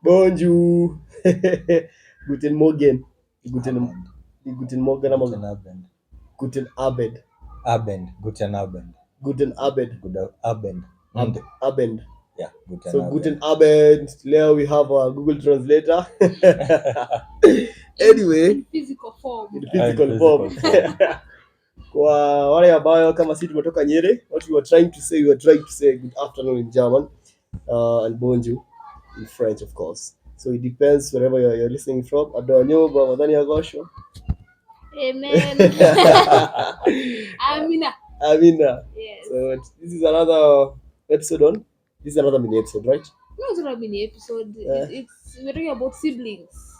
Bonjour. Guten Morgen. Guten Morgen ama Guten Abend. Guten Abend. Abend. Guten Abend. Guten Abend. Good Abend. Abend. Yeah, Guten So Abend. Guten Abend. Leo we have a Google Translator. Anyway, in physical form. in physical form. Kwa wale ambao kama sisi tumetoka Nyeri, what we were trying to say good afternoon in German and bonjour in French, of course. So it depends wherever you're listening from. Adonyoba, Madani Agosho. Amen. Amina. Amina. Yes. So this is another episode on. This is another mini episode, right? No, it's not a mini episode. We're talking about siblings.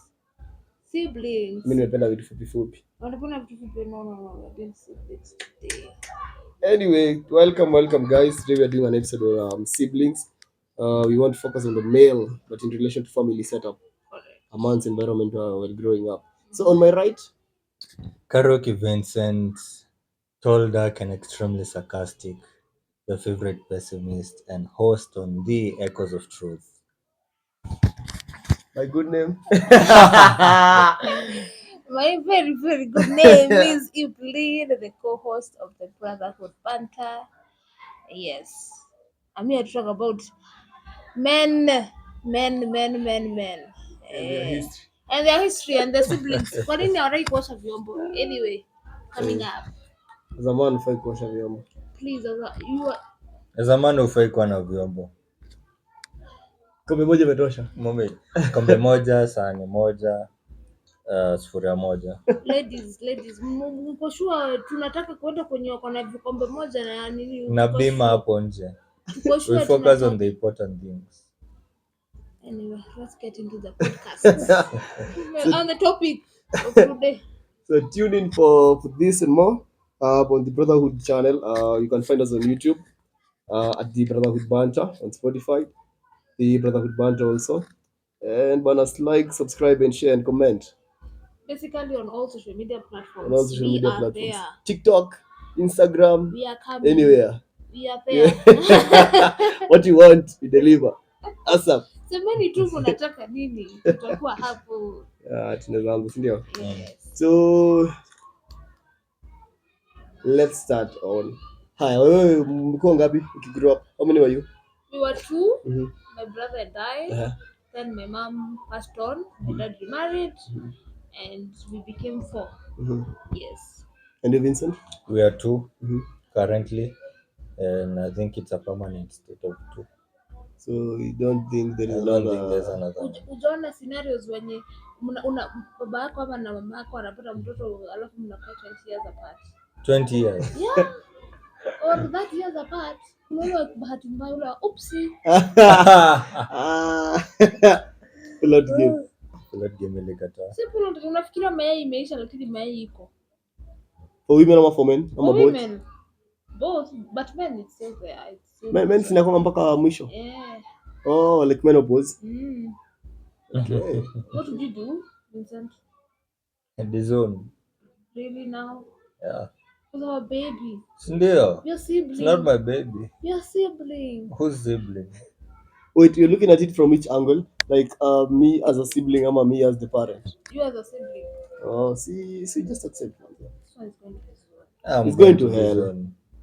Siblings. Mimi nimependa vitu fupi fupi. Wanapenda vitu fupi. No. We're doing siblings today. Anyway, welcome guys. Today we are doing an episode on siblings. We want to focus on the male, but in relation to family setup, a man's environment while growing up. So on my right, Karaoke Vincent, tall, dark, and extremely sarcastic, the favorite pessimist, and host on The Echoes of Truth. my good name. My very, very good name is Evelyn, the co-host of the Brotherhood Banter. Yes. I'm here to talk about men. And their history. And their history and the siblings. Kwa nini hawataki kuosha vyombo? Anyway, coming up. Zamani hufai kuosha vyombo. Please, Zamani hufai kuwa na vyombo. Kombe moja imetosha. Kombe moja, sahani moja, sufuria moja. Ladies, mko sure tunataka kwenda kwenye wako na vikombe moja na nini? Na bima hapo nje. Tuko sure We focus on the important things. Anyway, let's get into the podcast. On the topic of today. So tune in for this and more on the Brotherhood channel. You can find us on YouTube at the Brotherhood Banter, on Spotify, the Brotherhood Banter also. And bonus like, subscribe, and share and comment. Basically on all social media platforms. On all social we media are platforms. there. TikTok, Instagram, we are coming. Anywhere. We are there. What you want, we deliver. Awesome. Semeni tu mnataka nini? Tutakuwa hapo. Tunaweza anza, si ndio? Yes. So let's start on. Hi, wewe mlikuwa ngapi ukigrow up? How many were you? We were two. Mhm. My brother and I. Then my mom passed on. My dad remarried. And we became four. Yes. And you, Vincent? We are two currently, and I think it's a permanent state of two. So you don't think there is I don't think there's another one. Ujaona scenarios wenye baba yako ama na mama yako anapata mtoto alafu mnakaa 20 years apart. 20 years. Yeah. Or that years apart. Unaona bahati mbaya ule upsi. Plot game ilikataa. Si plot, unafikiria mayai imeisha lakini mayai iko. For women or for men? For women. Both, but men it's still there. Men sinakuwa mpaka mwisho. Yeah. Oh, like menopause. Okay. What did you do, Vincent? Disown. Really now? Yeah. Who's our baby? Ndio. Your sibling. It's not my baby. Your sibling. Who's sibling? Wait, you're looking at it from which angle? Like me as a sibling or me as the parent? You as a sibling. Oh, see, just accept. It's going to hell.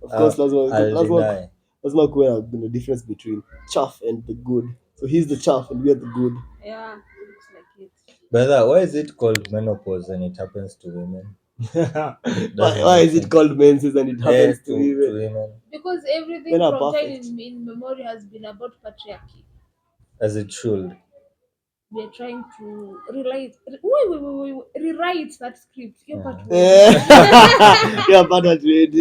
Of course, lazima kuwe na difference between chaff and the good. So he's the chaff and we are the good. Yeah, looks like it. Brother, why is it called menopause and it happens to women? Why is it called menses and it happens to women? Because everything from time in memory has been about patriarchy. As it should. We are trying to rewrite that script. You're part of it. You're part of it.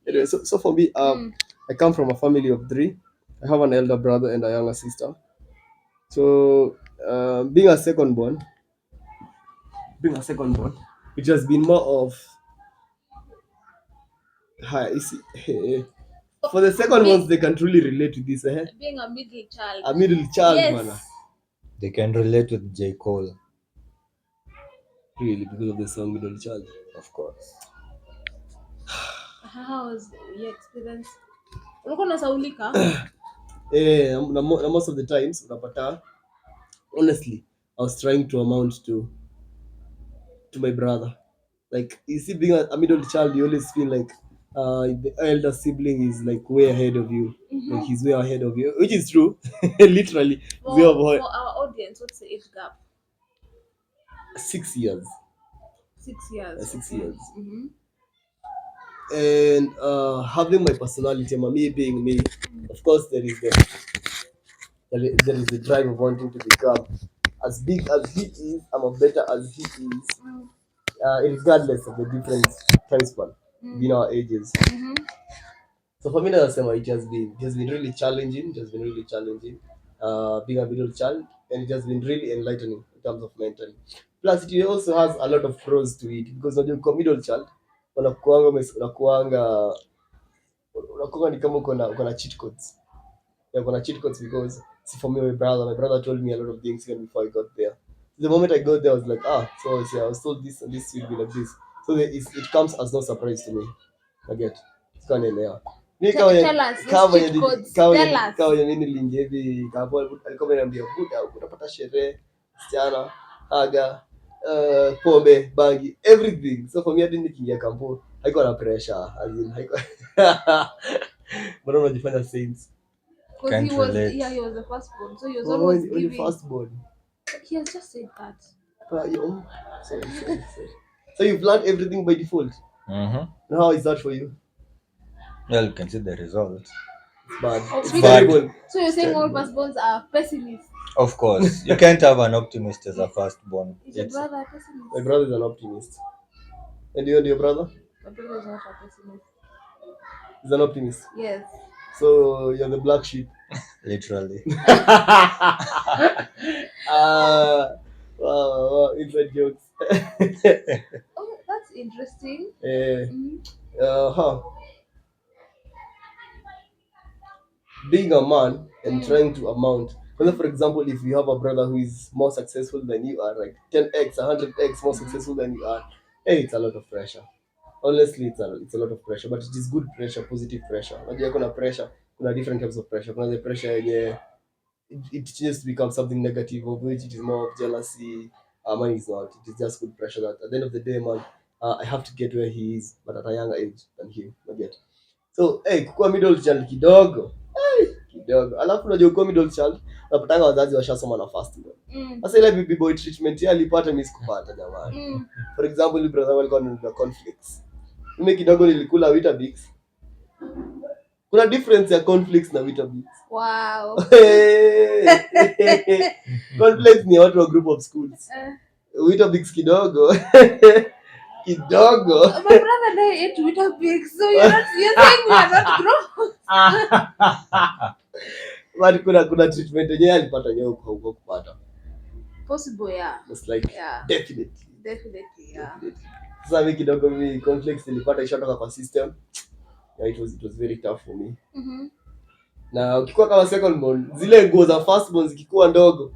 Anyway, so for me, I come from a family of 3. I have an elder brother and a younger sister. So being a second born, which has been more of for the second ones, they can truly relate to this. Being a middle child. A middle child, yes. Man. They can relate with J. Cole. Really, because of the song Middle Child? Of course. How was your experience? Ulikuwa unasaulika? Na most of the times unapata, honestly, I was trying to amount to my brother. Like, you see, being a middle child, you always feel like the elder sibling is like way ahead of you. Like, he's way ahead of you, which is true. Literally, For, we have for our audience, what's the age gap? 6 years. 6 years. 6 okay. years. Mm-hmm. And having my personality, me being me, of course, there is the drive of wanting to become as big as he is, I'm better as he is, regardless of the different time span between our ages. Mm-hmm. So for me, nasema it has been really challenging. It has been really challenging, being a middle child, and it has been really enlightening in terms of mentally. Plus, it also has a lot of pros to it because when you're a middle child, unakuanga ni kama uko na cheat codes. Yeah, uko na cheat codes because, see, for me, my brother told me a lot of things even before I got there. The moment I got there, I was like, so see, I was told this and this will be like this. So it comes as no surprise to me. I get. Sikaelewa. Mimi Tell us, those cheat codes. Tell us. kama mimi niliingia hivi kapo, alikuwa ananiambia buda, utapata sherehe, msichana, haga, pombe, bangi, everything. So for me, hadi nikiingia kampo, haikuwa na pressure, as in haikuwa. Mbona unajifanya saints? Because Can't he was, relate. yeah, he was the firstborn, so he was Oh, always when you giving. firstborn. He has just said that. Sorry. So you've learned everything by default. Mm-hmm. And how is that for you? Well, you can see the results. It's bad. Oh, It's really? terrible. So you're saying all terrible. firstborns are pessimists? Of course, you can't have an optimist as a firstborn. Is your It's brother a pessimist? My brother is an optimist. And you and your brother? My brother is not a pessimist. He's an optimist. Yes. So you're the black sheep. literally. Wow, inside jokes. Oh, that's interesting. Huh. Being a man and trying to amount. For example, if you have a brother who is more successful than you are, like 10x, 100x more successful than you are, hey, it's a lot of pressure. Honestly, it's a lot of pressure, but it is good pressure, positive pressure. Unajua kuna pressure, kuna different types of pressure. Kuna the pressure yenye it changes to become something negative, of which it is more of jealousy. Mine is not. It is just good pressure that at the end of the day, man, I have to get where he is, but at a younger age than him. I get. So, hey, kukuwa middle child kidogo. Hey, kidogo. Alafu unajua kuwa middle child, unapatanga wazazi washasoma na first born. Sasa ile baby boy treatment ya alipata, mimi sikupata jamani. For example, ile brother alikuwa na conflicts. Mimi kidogo nilikula Weetabix. Kuna difference ya conflicts na Weetabix. Wow. Conflicts ni watu wa group of schools. Weetabix kidogo. Kidogo. My brother and I ate Weetabix, so you're saying we are not grown. But kuna treatment yenyewe alipata nyewe huko kupata. Possible, yeah. It's like, Yeah. Definitely, yeah. Sasa mimi kidogo conflicts nilipata ishatoka kwa system. Yeah, it was very tough for me. Na ukikuwa kama second born, zile nguo za first born zikikuwa ndogo,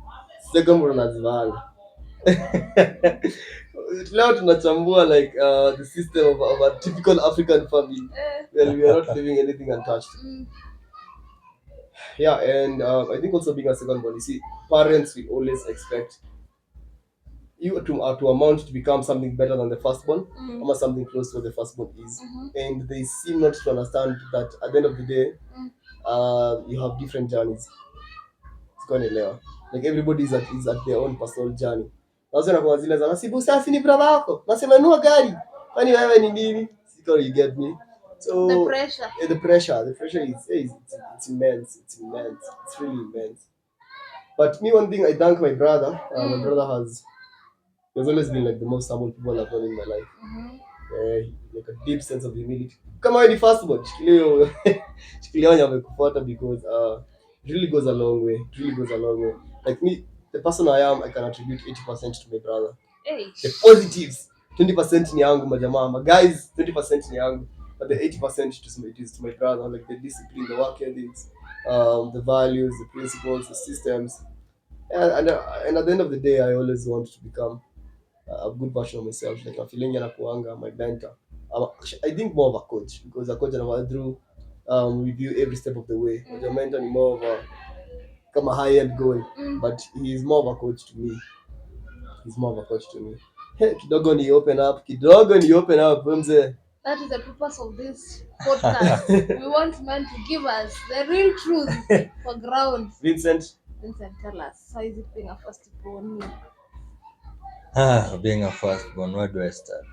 second born unazivanga. Leo tunachambua like the system of a typical African family. Well, we are not leaving anything untouched. Yeah, and I think also being a second born, you see, parents will always expect you to amount to become something better than the firstborn, or something close to what the firstborn is, and they seem not to understand that at the end of the day, you have different journeys. It's going to like everybody is at their own personal journey. Nasema kwa zile za nasibu sasa ni brother yako, nasema nunua gari, kwani wewe ni nini? So you get me. So the pressure is it's immense. It's really immense. But me, one thing I thank my brother. My brother has always been like the most humble people I've known in my life. Like a deep sense of humility. Kama wewe ni firstborn, shikilia wenye wamekufuata because it really goes a long way. It really goes a long way. Like me, the person I am, I can attribute 80% to my brother. The positives, 20% ni yangu majamaa. My guys, 20% ni yangu. But the 80% is to my brother. Like the discipline, the work ethics, the values, the principles, the systems. And at the end of the day, I always want to become a good version of myself. Like Afilengi anakuanga my mentor. I think more of a coach, because a coach anakuwa through with you every step of the way. But your mentor ni more of a kama high end goal, but he is more of a coach to me. He's more of a coach to me. Hey, kidogo ni open up mzee. That is the purpose of this podcast. We want men to give us the real truth for ground. Vincent, Tell us, how is it being a firstborn? Being a firstborn, where do I start?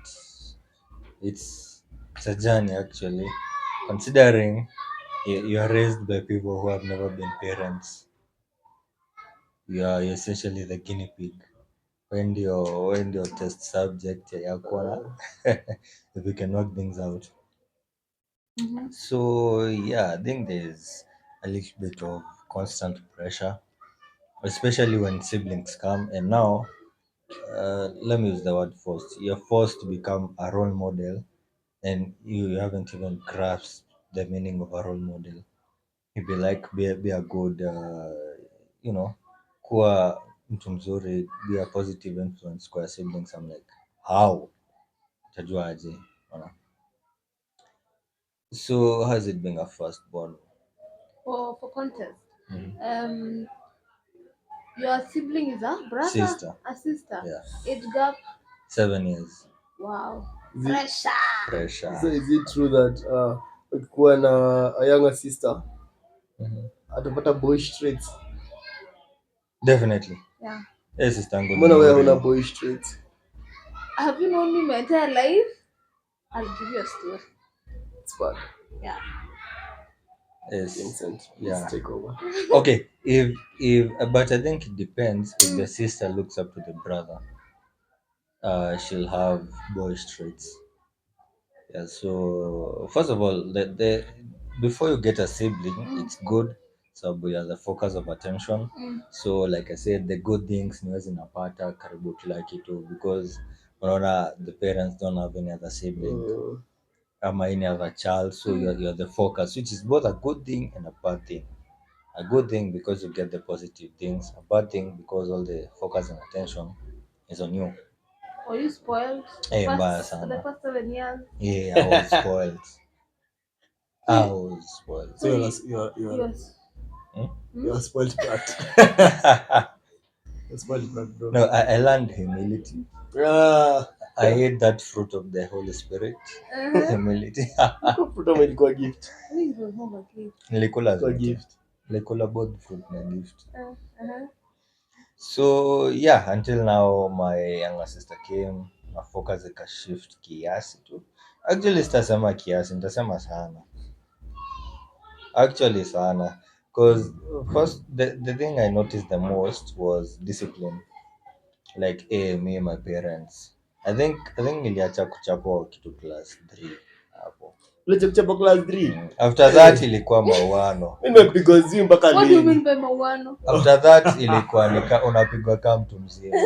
It's a journey actually, considering you are raised by people who have never been parents. You're essentially the guinea pig. When your test subject ya kuona if we can work things out. So yeah, I think there's a little bit of constant pressure, especially when siblings come. And now, let me use the word forced. You're forced to become a role model, and you haven't even grasped the meaning of a role model. You'd be like, be a good, kuwa mtu mzuri, be a positive influence kwa siblings. I'm like, how? Utajua aje? Unaona? So how's it being a firstborn? For context, your sibling is a brother, Sister. a sister. Yeah. Age gap. 7 years. Wow. Is it- Pressure. so is it true that ukikuwa na a younger sister atapata boyish traits? Definitely. Yeah. Yes, sister yangu ni Mbona wewe mzuri. huna boyish traits? Have you known me my entire life? I'll give you a story. It's bad. Yeah. Yes. Vincent, Yeah. let's take over. Okay, if but I think it depends. If the sister looks up to the brother, she'll have boyish traits. Yeah. So first of all, the before you get a sibling, it's good. So we are the focus of attention. So like I said, the good things niwe zinapata karibu kila kitu, because unaona the parents don't have any other sibling ama any other child, so you're the focus, which is both a good thing and a bad thing. A good thing because you get the positive things, a bad thing because all the focus and attention is on you. Were you spoiled? Mbaya For sana. the first 7 years. Yeah, I was spoiled. I was spoiled. So Yes. you're a spoiled brat. You're a spoiled brat, bro. No, I learned humility. I ate that fruit of the Holy Spirit. Humility. Fruit ilikuwa gift. I think it was more of a gift. Nilikula Ilikuwa zote. gift. Nilikula both fruit na gift. Uh-huh. So yeah, until now my younger sister came, na focus ikashift kiasi tu. Actually sitasema kiasi, nitasema sana. Actually sana. Because first the thing I noticed the most was discipline. Like me and my parents. I think niliacha kuchapwa kitu class 3 hapo. Uliacha kuchapa class 3? After that ilikuwa mauano. Mimi nimepigwa zimu mpaka What do you lini? mean by mauano? After that ilikuwa unapigwa kama mtu mzima.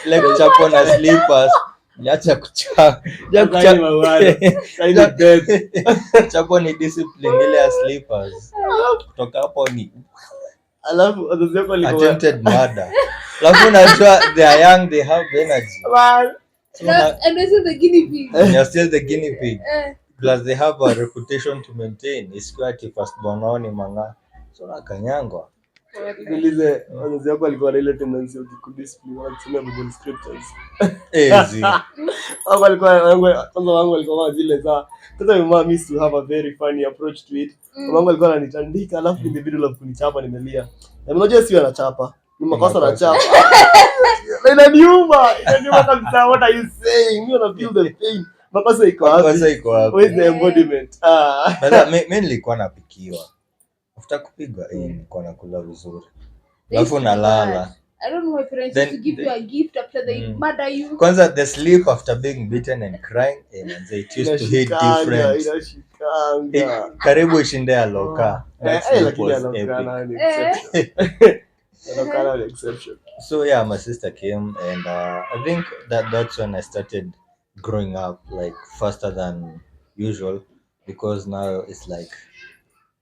Like kuchapwa na slippers. Niacha kuchapwa. Sasa ni mauano. Sasa ni death. Kuchapwa ni discipline ile ya slippers. Kutoka hapo ni Alafu wazazi wako walikuwa attempted murder. Alafu unajua they are young, they have energy. Man. So na- And this is the guinea pig. you're still the guinea pig. Eh. Plus they have a reputation to maintain. Isikuwa ati firstborn wao ni manga. So nakanyangwa. Niulize, wazazi wako walikuwa na ile tendency ya kudiscipline wakisomea Bible scriptures. Ezi. Wangu walikuwa kama zile za kwanza. My mom used to have a very funny approach to it. Wangu alikuwa ananitandika, alafu in the middle of kunichapa nimelia. Na unajua sio anachapa. Ni makosa na chapa. Inaniuma kabisa. What are you saying? Mimi na feel the pain. Makosa iko wapi? Sasa iko wapi? Where is the embodiment? Sasa mimi nilikuwa napikiwa. After kupigwa nilikuwa nakula vizuri. Alafu nalala. I don't know why parents Then used to give you a gift after they murder you. Kwanza the sleep after being beaten and crying, and it used to hit different. Inashikanga. Karibu ishinde ya loka. That sleep Lakini was anakana epic. ni exception. Anakana ni exception. So yeah, my sister came, and I think that's when I started growing up like faster than usual, because now it's like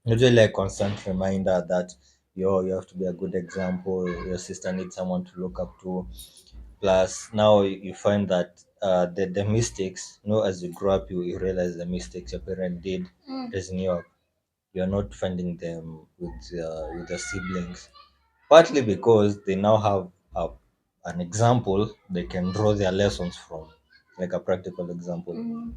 usually a constant reminder that you have to be a good example. Your sister needs someone to look up to. Plus now you find that the mistakes, as you grow up, you realize the mistakes your parent did raising you up. You're not finding them with the siblings, partly because they now have an example they can draw their lessons from, like a practical example.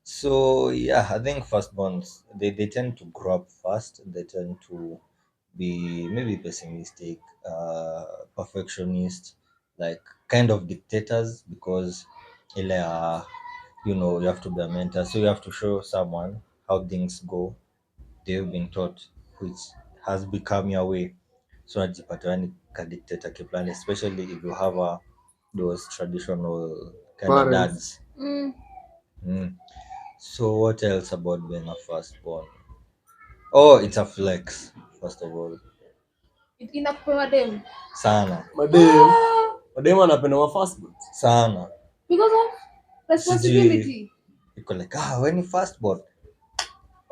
So yeah, I think firstborns, they tend to grow up fast. They tend to be maybe pessimistic, perfectionist, like kind of dictators, because ile, you have to be a mentor, so you have to show someone how things go. They've been taught, which has become your way. So najipata yani ka dictator kiplani, especially if you have those traditional kind of Parents. dads. Mm. So what else about being a firstborn? Oh, it's a flex, first of all. Inakupewa dem Sana. Madem anapenda wa firstborn. Sana. because of responsibility. Iko like, when you firstborn.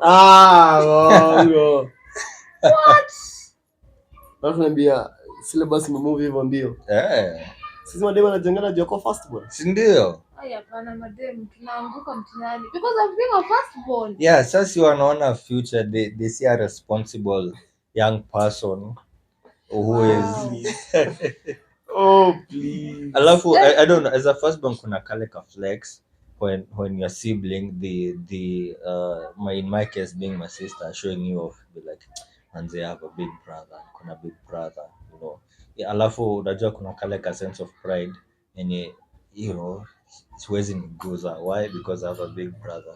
Wongo. What? Alafu naambia syllabus imemove hivyo mbio. Sisi madem anajengana juu kwa firstborn. Si ndio? Hapana, madem tunaanguka mtihani because of being a firstborn. Yeah, sasa wanaona future, they see a responsible young person who is Oh please. alafu I don't know, as a firstborn kuna kale ka flex when your sibling, in my case being my sister, showing you off, be like, and they have a big brother, kuna big brother, Yeah, alafu unajua kuna kale ka sense of pride yenye siwezi niguza. Why? Because I have a big brother.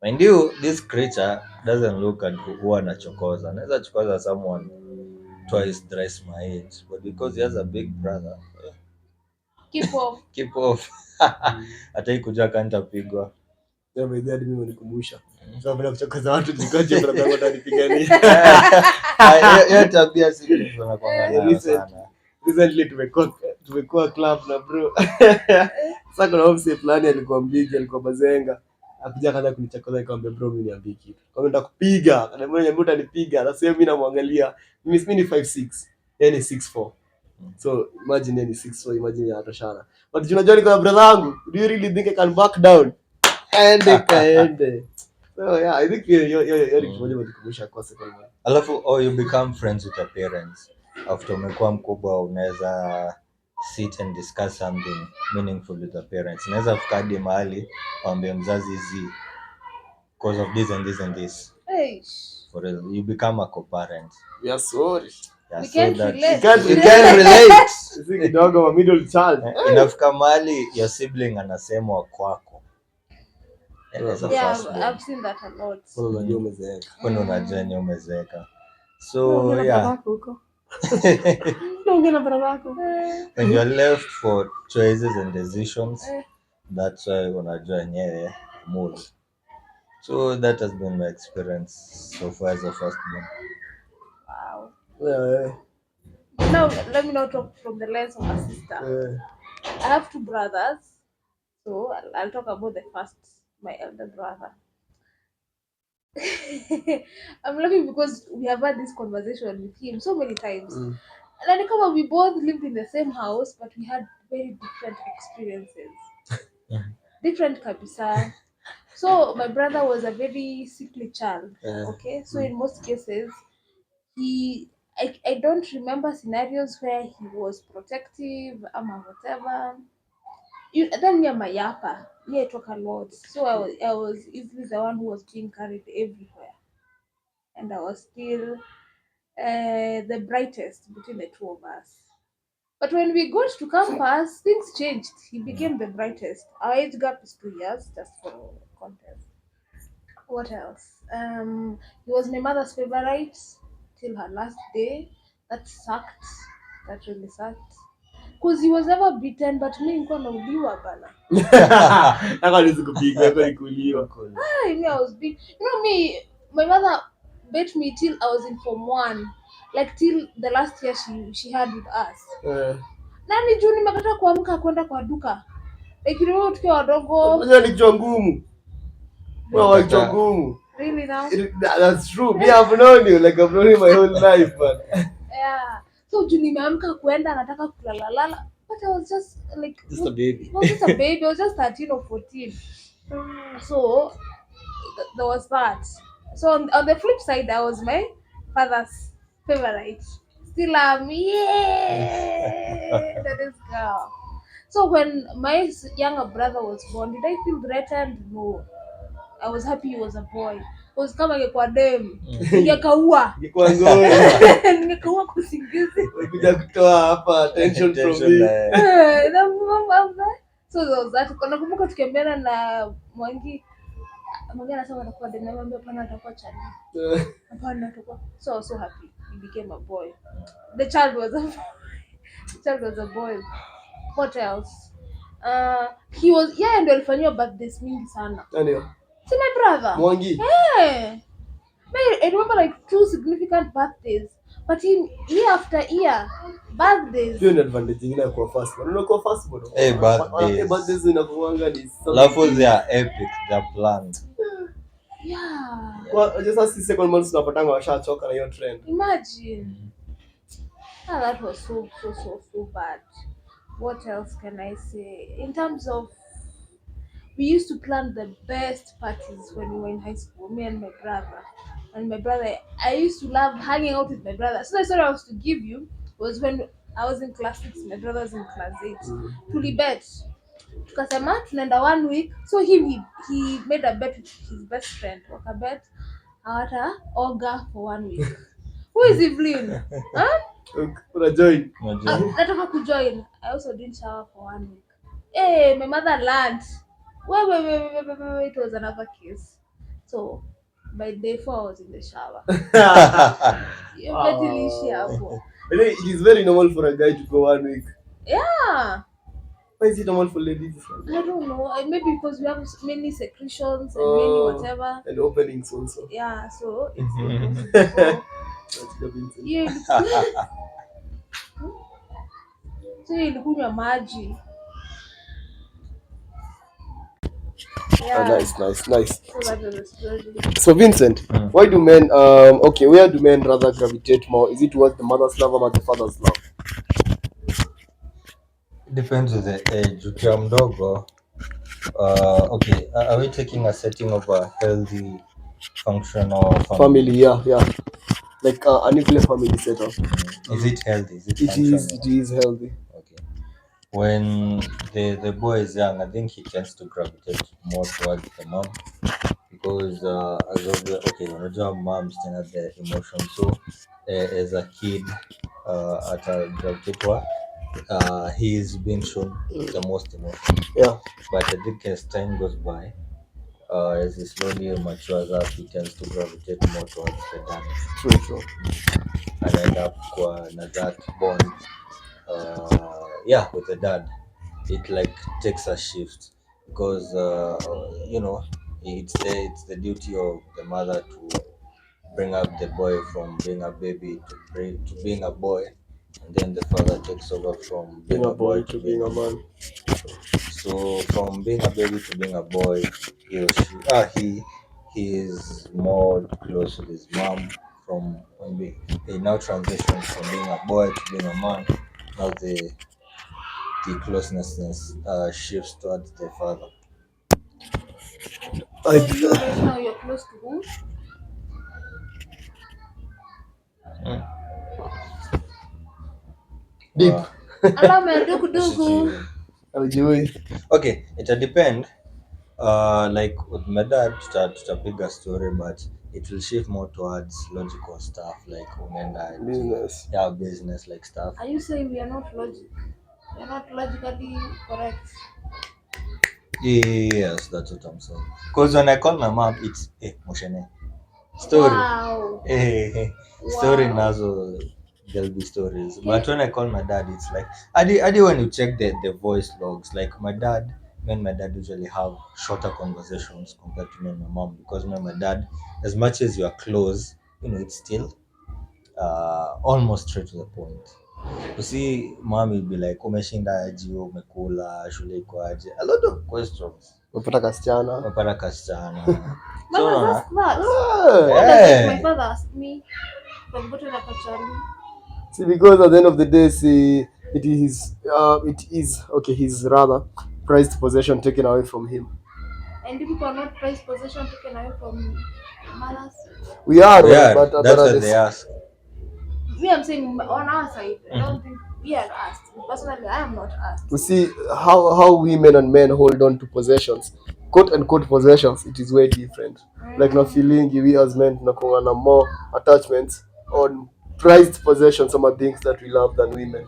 Mind you, this creature doesn't look at who anachokoza. Anaweza chokoza someone twice thrice my age, but because he has a big brother, keep off. Hata kuja kantapigwa. Mimi nikumbusha. Sasa bila kuchokoza watu nikaje brother wangu atanipigania. Hiyo tabia sisi tunakuanga nayo sana. Recently tumekuwa club na bro. Sasa kuna mse fulani alikuwa mbigi, alikuwa bazenga. Akuja kaanza kunichokoza, nikamwambia bro, mimi niambie kitu. Kama nataka kupiga, akaniambia mtu atanipiga. Na sasa mimi namwangalia. Mimi ni 5'6", yeye ni 6'4". So imagine yeye ni 6'4", imagine anatoshana. But unajua niko na brother wangu, do you really think I can back down? Kaende. So yeah, I think you're kukumbusha kwa second one. Alafu you become friends with your parents. After umekuwa mkubwa unaweza sit and discuss something meaningful with your parents. Unaweza fika hadi mahali waambie mzazi hizi because of this and this and this. For real, you become a co-parent. We are sorry. We can't relate. You can't relate. Sisi kidogo wa middle child. Inafika mahali your sibling anasemwa kwako. Yeah, I've seen that a lot. Unajua umezeeka. Unajua umezeeka. So yeah. When you're left for choices and decisions, that's why unajua yenyewe move. So that has been my experience so far as a firstborn. Wow. Yeah. Now let me now talk from the lens of a sister. I have two brothers, so I'll talk about the first, my elder brother. I'm laughing because we have had this conversation with him so many times. And we both lived in the same house, but we had very different experiences. Different kabisa. So my brother was a very sickly child. Okay, so in most cases, I don't remember scenarios where he was protective or whatever. Then me and my yapper, I talk a lot, so I was easily the one who was being carried everywhere, and I was still the brightest between the two of us. But when we got to campus, things changed. He became the brightest. Our age gap is 2 years, just for context. What else? He was my mother's favorite till her last day. That sucked. That really sucked. Because he was never beaten, but me nilikuwa nauliwa bana. Haka nizikupiga kwa ikuliwa. Me, I was beat. Me, my mother beat me till I was in Form 1. Like till the last year she had with us. Nani juu nimekataa kuamka kwenda kwa duka. Like tukiwa wadogo. Unajua ni kichwa ngumu. Wewe kichwa ngumu. Really now? That's true. Me, I've known you like I've known you my whole life, man. Yeah. So juu nimeamka kwenda nataka kulala. But I was just like, Just a baby. I was just a baby. I was just 13 or 14. So there was that. So on the flip side, I was my father's favorite. Still am, yeah, that is girl. So when my younger brother was born, did I feel threatened? No. I was happy he was a boy. Because kama angekuwa dem, ningekaua. Ingekuwa ngori. Ningekaua kwa usingizi. Kuja kutoa hapa attention from me. So there was that. Nakumbuka tukiambiana na Mwangi anasema atakuwa dem, namwambia hapana, atakuwa chani. Hapana, atakuwa. So I was so happy he became a boy. The child was a boy. What else? He was ndio alifanyiwa birthdays mingi sana. Ndio. See my brother? Mwangi. Yeah. I remember like 2 significant birthdays. But year after year, birthdays. Hiyo ni advantage nyingine ya kuwa fast. Unakuwa fast bro. Birthdays inakuanga ni levels they are epic, they are planned. Yeah. Kwa just as second months tunapatanga washachoka na hiyo trend. Imagine. That was so bad. What else can I say? In terms of, we used to plan the best parties when we were in high school, me and my brother. And my brother, I used to love hanging out with my brother. So the story I was to give you was when I was in class 6, my brother was in class 8. Tulibet. Tukasema tunaenda 1 week. So he made a bet with his best friend. Wakabet hawata oga for 1 week. Who is Evelyn? Huh? Una join. Nataka kujoin. I also didn't shower for 1 week. Hey, my mother learned. Wait, it was another case. So by day 4 I was in the shower. It is very normal for a guy to go 1 week. Yeah. Why is it normal for ladies? I don't know. Maybe because we have many secretions and many whatever. And openings also. Yeah, so it's yeah. So ilikunywa maji. Yeah. Oh, nice. So that was the story. So Vincent, why do men where do men rather gravitate more? Is it towards the mother's love or the father's love? Depends on the age. Ukiwa mdogo, okay, are we taking a setting of a healthy, functional family? Yeah. Like a nuclear family setup. Is it healthy? Is it functional? It is healthy. Okay. When the boy is young, I think he tends to gravitate more towards the mom because unajua moms can have the emotion. So as a kid, at a gravitate he's been shown the most emotion. Yeah. But I think as time goes by, as he slowly matures up, he tends to gravitate more towards the dad. True. And end up na that bond, with the dad. It like takes a shift because it's the duty of the mother to bring up the boy from being a baby to being a boy, and then the father takes over from being a boy to being a man. So from being a baby to being a boy, he is more close to his mom. From when he now transitions from being a boy to being a man, now the closeness shifts towards the father. Now you're close to who? Deep. Okay, it'll depend. Like with my dad, tutapiga story, but it will shift more towards logical stuff like business. Yeah, business like stuff. Are you saying we are not logic? We are not logically correct? Yes, that's what I'm saying. Because when I call my mom, it's Moshene. Story. Wow. Story nazo there'll be stories. Okay. But when I call my dad, it's like I when you check the voice logs, like me and my dad usually have shorter conversations compared to me and my mom, because me and my dad, as much as you are close, it's still almost straight to the point. You see, mom will be like, umeshinda aje, umekula, shule iko aje? A lot of questions. Umepata kasichana. Mama asked that. My father asked me. See, because at the end of the day, it is okay, his rather prized possession taken away from him. And if people are not prized possession taken away from mothers, We are, Yeah, but that's other what they ask. me, I'm saying on our side, I don't think we are asked. Personally, I am not asked. we see how women and men hold on to possessions, quote unquote possessions. It is way different. Like na feeling we as men tunakuwa na more attachments on prized possessions, some things that we love than women.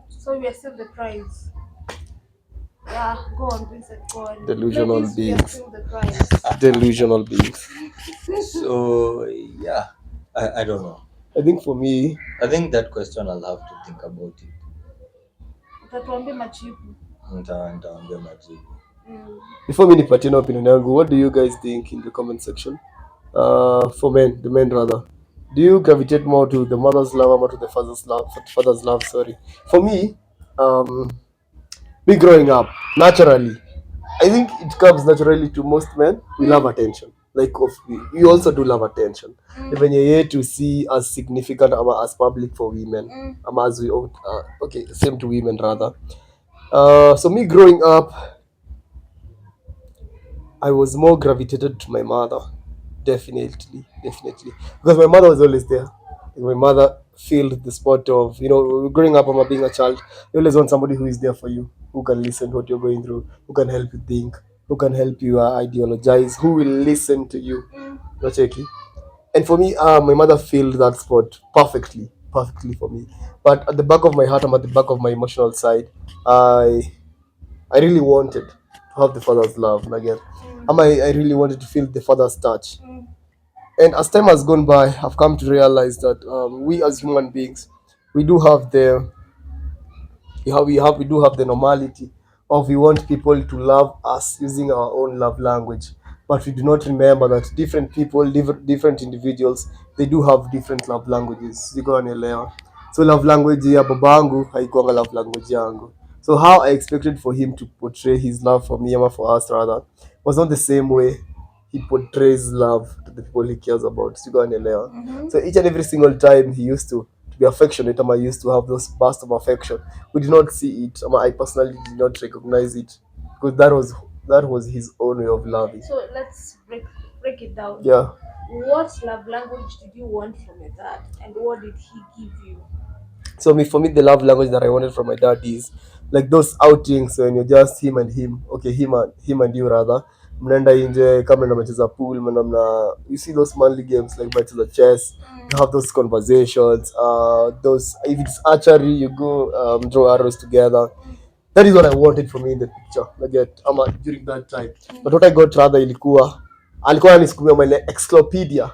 So we are still the prize. Yeah, go on, Vincent, go on. Delusional Ladies, we are beings. still the prize. Delusional beings. So yeah, I don't know. I think for me, I think that question I'll have to think about it. Utatuambia majibu. Nitaambia majibu. before me nipatie na opinion yangu, what do you guys think in the comment section? For men, the men rather, do you gravitate more to the mother's love or to the father's love? Sorry. For me growing up, naturally, I think it comes naturally to most men. We love attention. Like we also do love attention. Even you to see as significant or as public for women, as we okay, same to women rather. So me growing up, I was more gravitated to my mother, definitely, because my mother was always there. My mother filled the spot of, growing up, being a child, you always want somebody who is there for you, who can listen to what you're going through, who can help you think, who can help you ideologize, who will listen to you. Not checky. And for me, my mother filled that spot perfectly for me. But at the back of my heart, I'm at the back of my emotional side. I really wanted to have the father's love and again. I really wanted to feel the father's touch. And as time has gone by, I've come to realize that we as human beings, we do have the we do have the normality of we want people to love us using our own love language, but we do not remember that different people, different individuals, they do have different love languages. Siko anaelewa. So love language ya babangu haikuanga love language yangu. So how I expected for him to portray his love for me, or for us rather, was not the same way he portrays love to the people he cares about. Siko anaelewa. So each and every single time he used to be affectionate, I used to have those bursts of affection. We did not see it. I personally did not recognize it because that was his own way of loving. So let's break it down. Yeah. What love language did you want from your dad, and what did he give you? So for me, the love language that I wanted from my dad is like those outings when you're just him and him. Okay, him and you rather. Mnaenda nje kama mnacheza pool, you see those manly games like mnacheza chess. You have those conversations. Those, if it's archery, you go draw arrows together. That is what I wanted from me in the picture. During that time. But what I got rather alikuwa anisukumia my encyclopedia.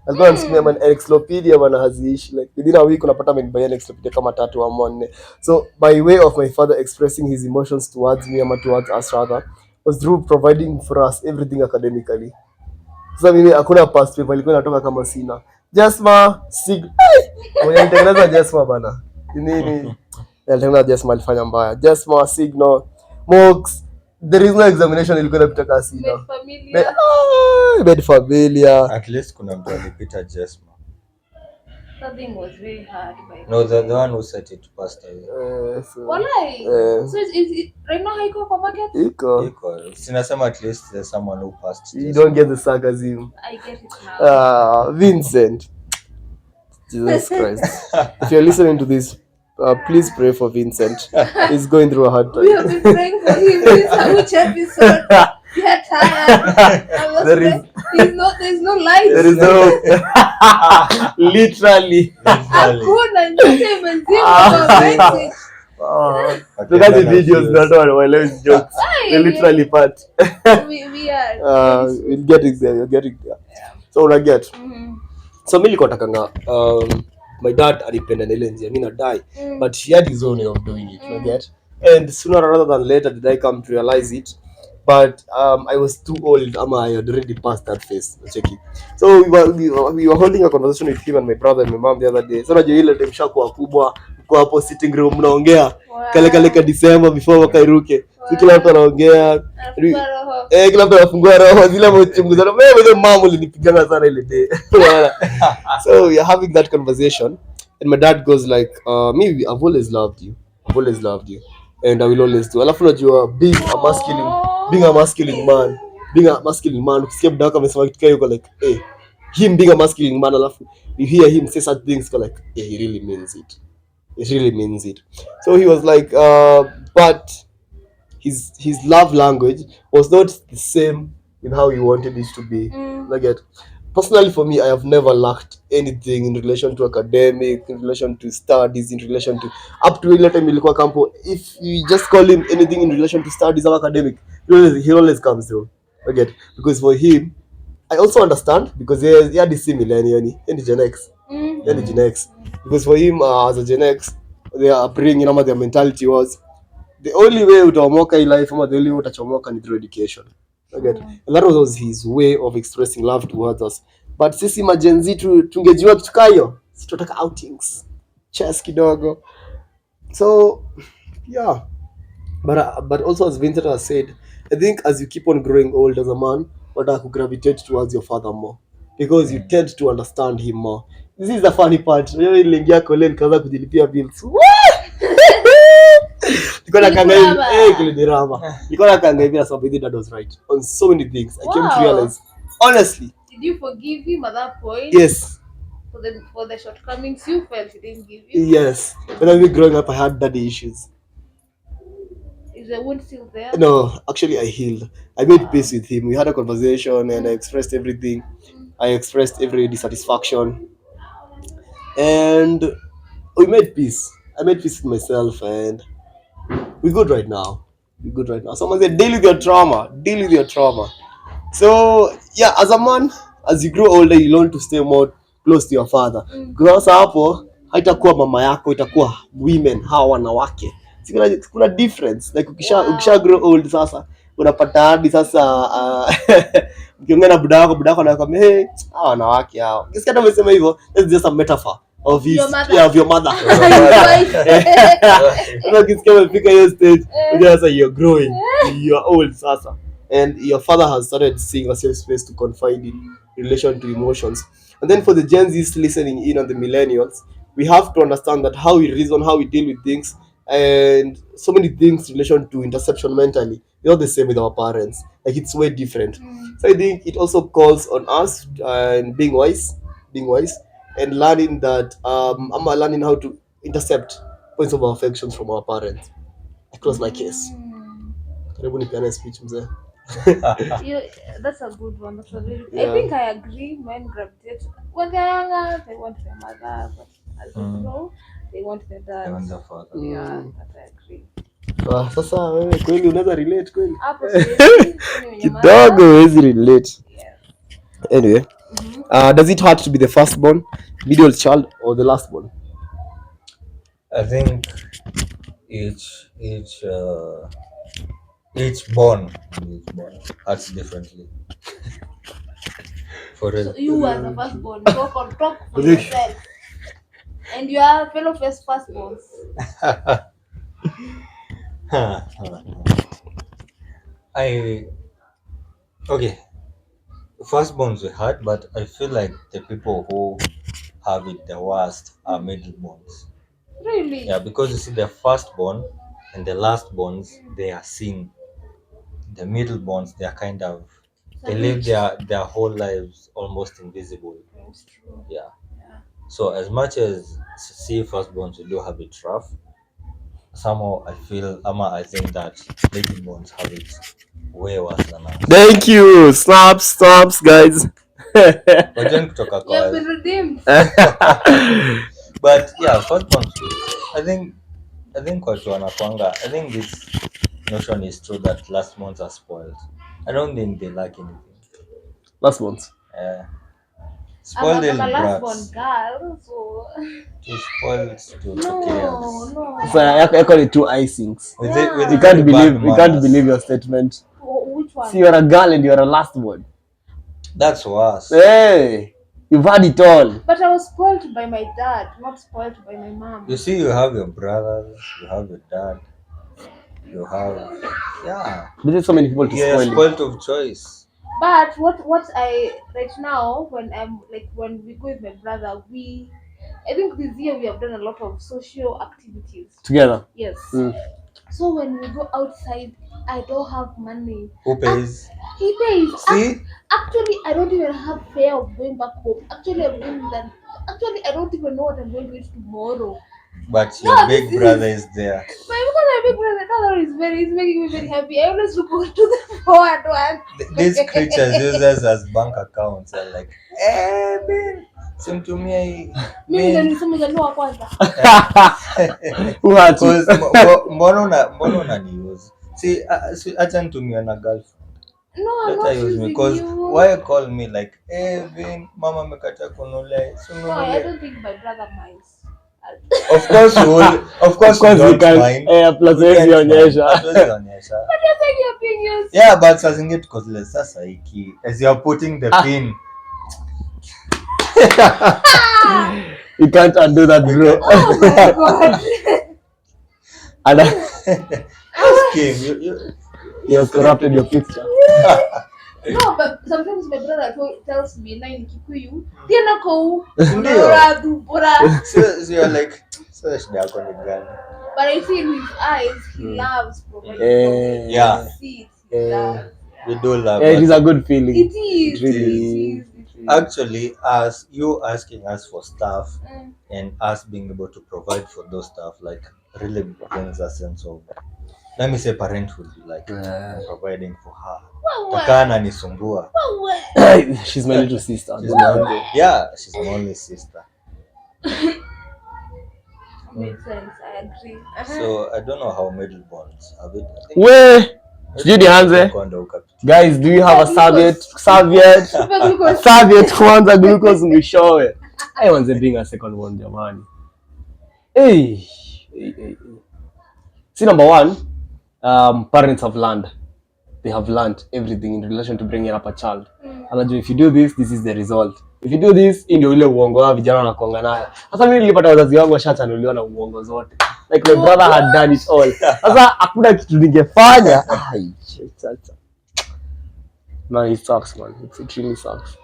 Alikuwa anisukumia my encyclopedia bana haziishi. Like within a week unapata amenibuy encyclopedia kama 3 ama 4. So by way of my father expressing his emotions towards me ama towards us rather was through providing for us everything academically. Sasa mimi hakuna past paper ilikuwa inatoka kama sina. Jasma sig. Mwenye alitengeneza Jasma bana. Nini? Alitengeneza Jasma alifanya mbaya. Jasma signal mocks. There is no examination ilikuwa inapita kama sina. Bed familia. At least kuna mtu alipita Jasma. Something was very hard. No, the one who set it past away. So is right now haiko kwa market? Iko. Sinasema at least there's someone who passed. You don't get the sarcasm. I get it now. Vincent. Jesus Christ. If you're listening to this, please pray for Vincent. He's going through a hard time. We have been praying for him since which episode? We are tired. There's no light. There is no literally. Hakuna nyote mzima. Look at the videos, not one while jokes. They literally part. We are. We'll get it there. You're getting there. So una get. So mimi nilikuwa takanga my dad alipenda ile njia mimi nadai, but he had his own way of doing it. You get. And sooner rather than later did I come to realize it. But I was too old. I had already passed that phase. Checking. So we were holding a conversation with him and my brother and my mom the other day. So najua ile time shakuwa kubwa kwa hapo sitting room mnaongea kale ka December before wakairuke. So kila mtu anaongea. Kila mtu anafungua roho zile mchunguzana. Wewe mama ulinipigana sana ile day. So we are having that conversation And my dad goes like, me, I've always loved you. I've always loved you. And I will always do. Alafu najua being a masculine man, ukisikia mdako amesema kitu kile, uko like, hey, him being a masculine man, alafu you hear him say such things, go like, hey, he really means it. It really means it. So he was like, but his love language was not the same with how he wanted it to be. Like it. Personally, for me, I have never lacked anything in relation to academic, in relation to studies, in relation to up to ile time ilikuwa campo. If you just call him anything in relation to studies or academic, he always comes through. Okay, because for him, I also understand because he had the same millennial and the Gen X, and the Gen X. Because for him, as a Gen X, their upbringing, their mentality was the only way utaomoka hii life, ama the only way utachomoka ni through education. Okay. And that was his way of expressing love towards us. But sisi majenzi tungejua kitu kayo, tunataka outings, chess kidogo. So yeah, but also as Vincent has said, I think as you keep on growing old as a man, unataka ku gravitate towards your father more because you tend to understand him more. This is the funny part. Wewe iliingia kole nikaanza kujilipia bills. Nilikuwa nakanga hivi, kilidirama. Nilikuwa nakanga hivi na sababu hii dad was right on so many things. I came to realize, honestly. Did you forgive him at that point? Yes. For the shortcomings you felt he didn't give you? Yes. When I was growing up, I had daddy issues. Is the wound still there? No, actually I healed. I made peace with him. We had a conversation and I expressed everything. I expressed every dissatisfaction. And we made peace. I made peace with myself and we're good right now. Someone said, deal with your trauma. So yeah, as a man, as you grow older, you learn to stay more close to your father. Because hapo haitakuwa mama yako, itakuwa women, hawa wanawake. Kuna difference. Like ukisha grow old sasa, unapata hadi sasa ukiongea na buda wako anakuambia, hey, hawa wanawake hao. Ukisikia kama umesema hivyo, that's just a metaphor of your mother. Ukisikia umefika hiyo stage, sasa you're growing, you're old sasa. And your father has started seeing a safe space to confide in relation to emotions. And then for the Gen Zs listening in and the millennials, we have to understand that how we reason, how we deal with things, and so many things in relation to interception mentally, they're not the same with our parents. Like it's way different. So I think it also calls on us and being wise, and learning that I'm learning how to intercept points of affections from our parents. I close my case. Karibu nipeane speech mzee. That's a good one. I think I agree. Men gravitate when they're younger, they want their mother, but as they grow, they want their dad. Yeah, that I agree. Sasa wewe kweli unaweza relate kweli? Hapo siwezi, Kidogo huwezi relate. Yeah. Anyway, does it hurt to be the firstborn, middle child, or the lastborn? I think each born acts differently. For real. So you as a firstborn, talk for yourself. And you are fellow firstborns. Okay. Firstborns are hard, but I feel like the people who have it the worst are middleborns. Really? Yeah, because you see the firstborn and the lastborns, they are seen. The middleborns, they are kind of, they live their whole lives almost invisible. That's true. Yeah. So as much as see firstborns, we do have it rough. Somehow I think that middleborns have it way worse than us. Thank you. Snaps, guys. Wajani kutoka You have kwa been redeemed. but yeah, firstborns, I think watu wanakwanga, I think this notion is true that lastborns are spoiled. I don't think they lack anything. Lastborns. Spoiled I'm little a lastborn brats. girl, so Too spoiled to chaos. no. So I call it two icings. With Yeah. with You can't bad manners. believe your statement. Which one? See, you're a girl and you're a lastborn. That's worse. Hey, you've had it all. But I was spoiled by my dad, not spoiled by my mom. You see, you have your brothers, you have your dad, you have But there's so many people to you're spoil. spoiled of choice. But what I right now when we go with my brother, we I think this year we have done a lot of social activities. Together. Yes. Mm. So when we go outside, I don't have money. Who pays? He pays. See? Actually, I don't even have fear of going back home. Actually, I don't even know what I'm going to eat tomorrow. But your big brother is there. But because my big brother is making me very happy. I always look forward to the forward one. These creatures use us as bank accounts and like, hey, man, simtumia Mimi ndio nilisema ndio kwanza. Who had you? mbona unaniuse? See, acha nitumie na girlfriend. No, I'm Let not her use me using because you. why call me like, hey, Vin, mama amekataa kunule. No, I don't think my brother minds. Of course you will. Of course you you don't can. mind. Plus You can't mind. onyesha. Hatuwezi onyesha. But you're saying your opinions. Yeah, but saa zingine tuko zile sasa iki as you're putting the pin. You can't undo that, bro. Oh my god. And Ask him. you have corrupted your picture. No, but sometimes my brother tells me, "Nine Kikuyu, tena ko Ndio. bora du bora." So you're like, so shida yako ni gani? But I see in his eyes, he loves providing. Yeah. I see it. He loves. We do love Yeah, it is that. a good feeling. It is. It really It is. Actually, as you asking us for stuff Mm. and us being able to provide for those stuff, like really brings a sense of, let me say, parenthood, like providing for her. Wow, Takaa ananisumbua. wow. She's my little sister. She's my only, yeah, she's my only sister. Makes sense. I agree. So I don't know how middle bonds have it. I think Where? Sijui nianze. Kondo ukapita. Guys, do you have a serviette? Serviette kwanza glucose mwishowe. I want to bring a second one jamani. Hey. See, number one, parents have learned. They have learned everything in relation to bringing up a child. Anajua, if you do this, this is the result. If you do this, hii ndio ile uongo wa vijana wanakuanga nayo. Sasa mimi nilipata wazazi wangu washachanuliwa na uongo zote. Like my brother had done it all. Sasa hakuna kitu ningefanya. Ai, chacha. Man, it sucks, man. It really sucks.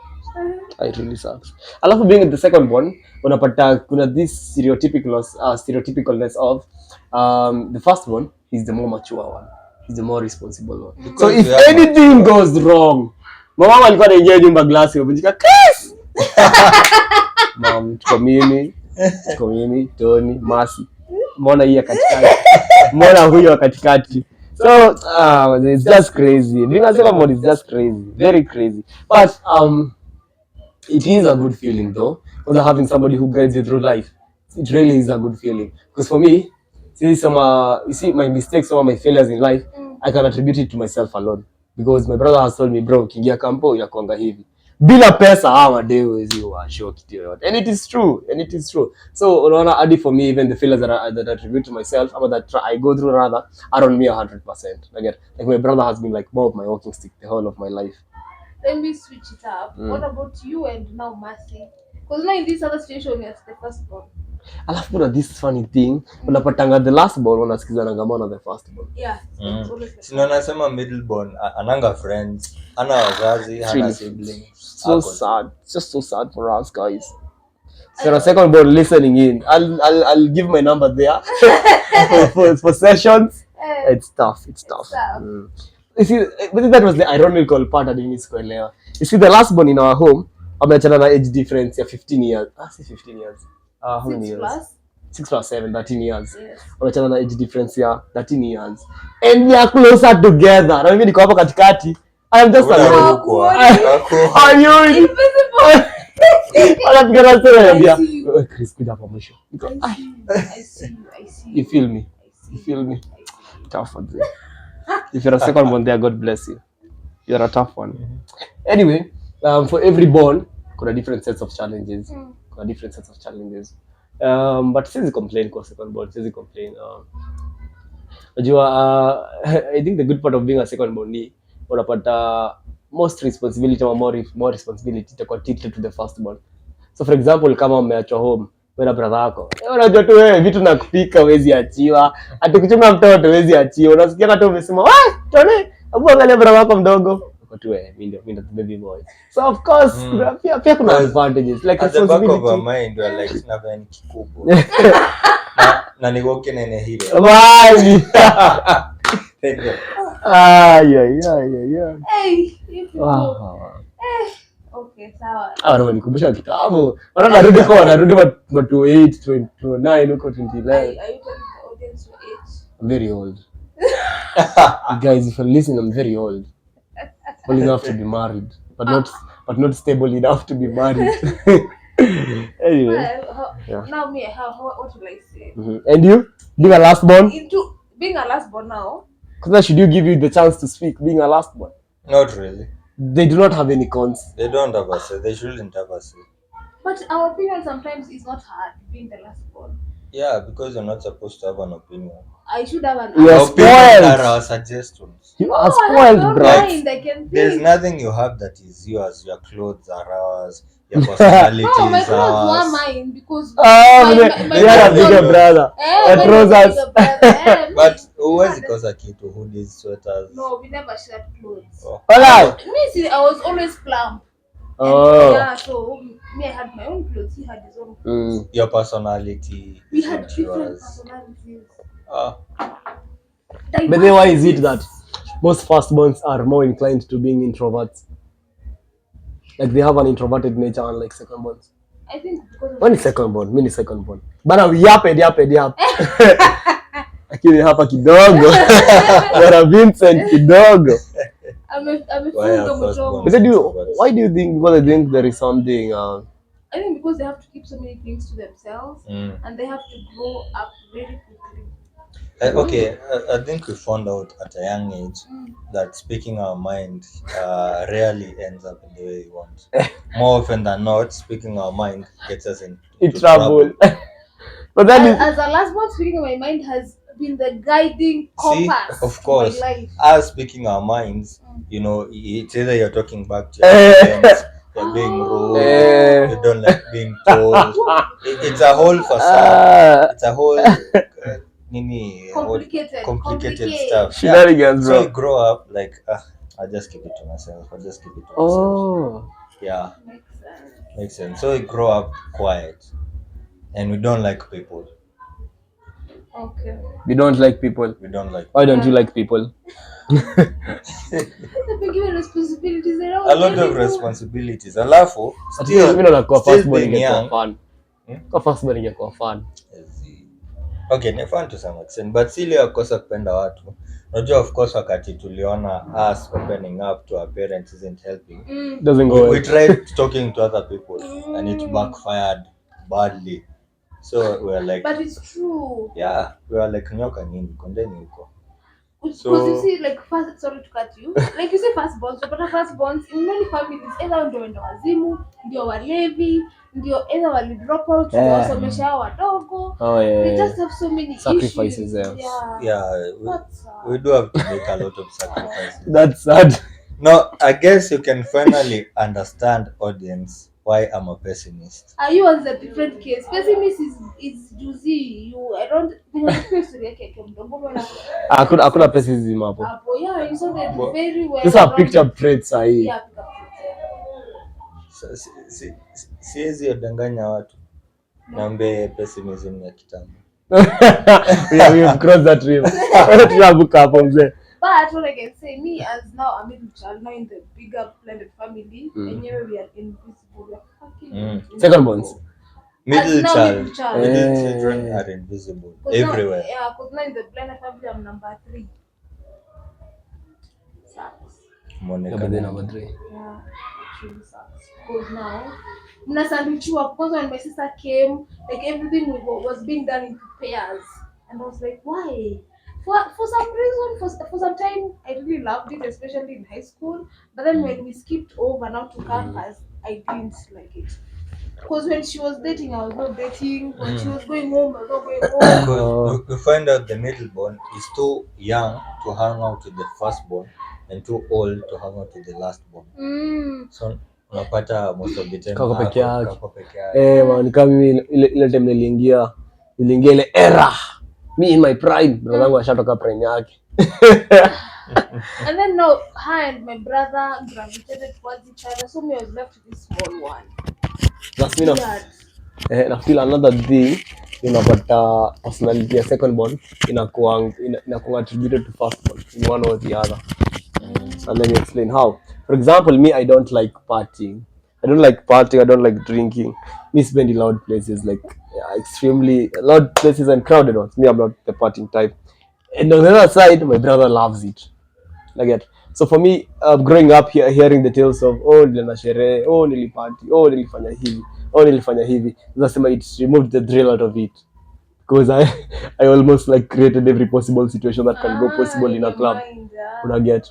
It really sucks. Alafu being the second born, unapata kuna this stereotypicalness of the first one is the more mature one. He's the more responsible one. Because So if we have anything goes wrong, mama alikuwa anaingia nyumba glasi unajika Chris. Mom, tuko mimi, Tony, Mercy. Mbona hii ya katikati? Mbona huyo wa katikati? So it's just crazy. Being a second born is just crazy. Very crazy. But it is a good feeling though. Because having somebody who guides you through life. It really is a good feeling. Because for me, you see my mistakes, some of my failures in life, I can attribute it to myself alone. Because my brother has told me, bro, ukiingia kampo inakuanga hivi. Bila pesa madeo huwezi washow kitu yoyote. And it is true. So unaona hadi for me, even the failures that I attribute to myself, or that I go through rather, are on me 100%. Like my brother has been like more of my walking stick the whole of my life. Let me switch it up. What about you and now Mercy? Because now in this other situation, it's the first born. Alafu kuna this funny thing, unapatanga the last born unasikizana ngamana the first born. Yeah. It's always the Sino nasema middle born ananga friends, ana wazazi, hana siblings. So sad. It's just so sad for us guys. So the second born listening in, I'll give my number there for sessions. It's tough. You see, but that was the ironical part I didn't kuelewa. You see, the last born in our home, ameachana na age difference ya 15 years. 15 years. How many years? 6 plus 7, 13 years. Yes. Wamechana na age difference ya 13 years. And they are closer together. Na mimi niko hapo katikati. I am just alone. Are you Invisible. Wanapigana sana I ndia. see you. Chris kuja hapo mwisho. Niko, I see you. you feel me? You feel me? Tough one. If you're a second born there, God bless you. You're a tough one. Anyway, for every born, kuna different sets of challenges. But siwezi complain kwa second born, siwezi complain. Najua I think the good part of being a second born ni unapata most responsibility or more responsibility itakuwa tilted to the first born. So for example, kama umeachwa home wewe na brother yako, unajua tu wewe vitu na kupika huwezi achiwa, hata kuchunga mtoto huwezi achiwa. Unasikia hata umesema, "Wai, Tony, hebu angalia brother yako mdogo." kwa tu mimi ndio the baby boy. So of course pia kuna advantages like at the back of our responsibility. mind we are like sina vani kikubwa na niko kene hile Bali. Hey, if you Wow. okay, sawa. Wananikumbusha kitabu. Narudi 28, 29 huko 2011. Are you telling the audience your age? I'm very old. Guys, if you're listening, I'm very old. Old enough to be married, but not stable enough to be married. Anyway. Yeah. Now me, what will I say? And you? Being a last born? Into being a last born now. Because should you give you the chance to speak being a last born? not really. They do not have any cons. They don't have a say. They shouldn't have a say. But our opinion sometimes is not hard being the last born. Yeah, because you're not supposed to have an opinion. I should have an You're spoiled. Are our suggestions. You are I spoiled, don't bro. mind, I can There's think. nothing you have that is yours. Your clothes are ours. Your personality No, my is clothes were ours. mine because Oh, my they had a bigger bigger brother. my trousers. bigger brother, But me. always because a kid to hoodies, sweaters. No, we never shared clothes. Oh. Alright. Me, see, I was always plump. And, Oh. yeah, so me, I had my own clothes. He had his own clothes. Your personality. We is had not different yours. personalities. Ah, But then why is it that most firstborns are more inclined to being introverts? Like they have an introverted nature unlike secondborns. I think because of When is secondborn? Mimi ni secondborn. Bana yap. Lakini hapa kidogo. Bana Vincent kidogo. amefunga mdomo. But why do you think? Because I think there is something. I think because they have to keep so many things to themselves mm. and they have to grow up very quickly. Okay, I think we found out at a young age that speaking our mind rarely ends up in the way we want. More often than not, speaking our mind gets us in trouble. But then As a last one, speaking of my mind has been the guiding compass of course. to my life. Us speaking our minds, you know, it's either you're talking back to your parents, you're being rude, you don't like being told. It's a whole facade. It's a whole complicated stuff. Shenanigans, So bro. you grow up like, I'll just keep it to myself. Oh. Yeah, Makes sense. makes sense. So we grow up quiet, and we don't like people. Okay. We don't like people. We don't like Why don't you like people? They've been given responsibilities around a lot of everyone. responsibilities. Alafu Mimi naona kwa still firstborn being ingekuwa young. fun. Kwa firstborn ingekuwa fun. Okay, ni fun to some extent, but si ile ya kukosa kupenda watu. Unajua, of course, wakati tuliona us opening up to our parents isn't helping. Doesn't go We well. tried talking to other people and it backfired badly. So we were like, But it's true. yeah, we were like nyoka nini, kondeni huko. Because So- you see, like, first, sorry to cut you. Like you say, firstborns, but firstborns in many families, either ndio wenda wazimu, ndio walevi, ndio either wali drop out, ndio wasomesha hao wadogo. Oh yeah. We just have so many Sacrifices issues. there. Yeah, That's we do have to make a lot of sacrifices. That's sad. No, I guess you can finally understand, audience, why I'm a pessimist. you as a different case. Pessimist is juicy. I don't think story yake kwa mdogo mwana. Hakuna pessimism hapo. Hapo yeah, you saw that very well. These are picture traits sahi. Yeah, Siwezi odanganya watu. Niambie pessimism ya kitambo. We've crossed that river. Tunavuka hapo mzee. But what I can say, me as now a middle child, now in the bigger blended family, anyway we are invisible. We are fucking Secondborns. Middle now child. middle child. Middle children are invisible 'Cause now- everywhere. because now in the blended family, I'm number 3. Sucks. Mwonekano. Yeah, it really sucks. Because now, mnasanduchiwa because when my sister came, like everything was being done into pairs, and I was like, why? For some reason, for some time, I really loved it, especially in high school. But then when we skipped over now to campus, I didn't like it. Because when she was dating, I was not dating. When she was going home, I was not going home. Because we find out the middle born is too young to hang out with the firstborn and too old to hang out with the last born. So unapata most of the time Kako peke yake. kako peke yake. Man, kama mimi ile time niliingia ile era. Me in my prime, brother wangu ashatoka prime yake. And then now her and my brother gravitated towards each other, so me I was left with this small one. That's me Weird. na feel another thing unapata personality ya second born inakuwa attributed to first born in one or the other. And let me explain how. For example, me, I don't like partying. I don't like partying. I don't like drinking. Me spend in loud places, like extremely loud places and crowded ones. Me, I'm not the partying type. And on the other side, my brother loves it. Like that. So for me, growing up here, hearing the tales of nilienda sherehe, nilipati, nilifanya hivi, nilifanya hivi, nasema it removed the thrill out of it because I almost like created every possible situation that can go possible in a club. Una get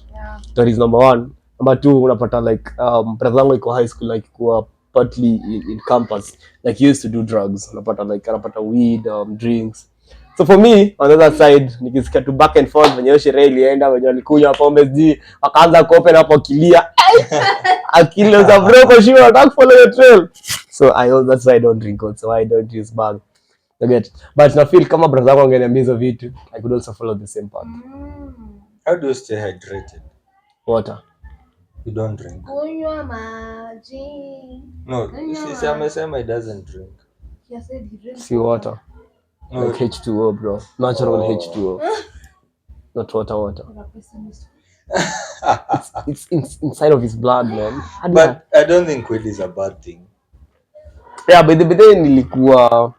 that is number one. Number two, unapata like brother wangu iko high school like kuwa partly in campus, like he used to do drugs. Unapata like anapata weed, drinks. So for me on the other side nikisikia tu back and forth venye sherehe ilienda venye walikunywa pombe sijui wakaanza kuopen hapo kilia akili za bro sure nataka follow the trail. So that's why I don't drink also, I don't use bag. You get, but na feel kama brother wangu angeniambia hizo vitu I could also follow the same path. How do you stay hydrated? Water. You don't drink? Kunywa maji. No, si amesema he doesn't drink. He said he drinks See water. No. Like H2O, bro. Natural Oh. H2O. Not water. You're a pessimist. It's inside of his blood, man. But I don't think weed is a bad thing. Yeah, but the day nilikuwa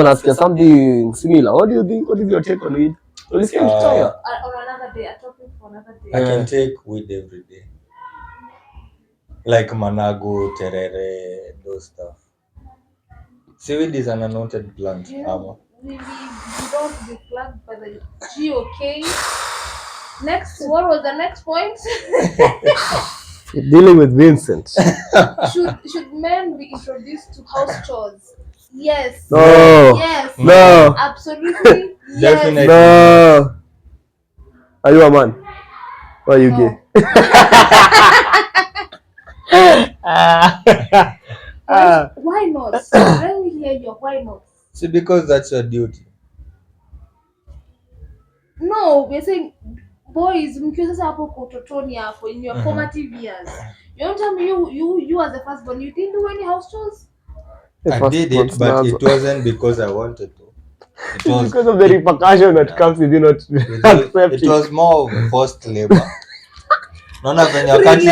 nasikia something similar. What do you think? What is your take on it? Ulisikia kichaya? On another day, a topic for another day. I can take weed every day. Like manago, terere, those stuff. Seaweed is an unwanted plant. You know, we don't be plugged by the GOK. Next, what was the next point? Dealing with Vincent. Should men be introduced to house chores? Yes. No. Yes. No. Absolutely. Yes. Definitely. No. Are you a man? Or are you gay? Why not? Let me hear your why not. See, because that's your duty. No, we're saying boys, mkiwa sasa hapo kwa utotoni hapo in your formative years. You don't tell me you as a firstborn, you didn't do any house chores? I did it, but it wasn't because I wanted to. It was because of the repercussion that comes with you not accepting. it was more of forced labor. Naona venye wakati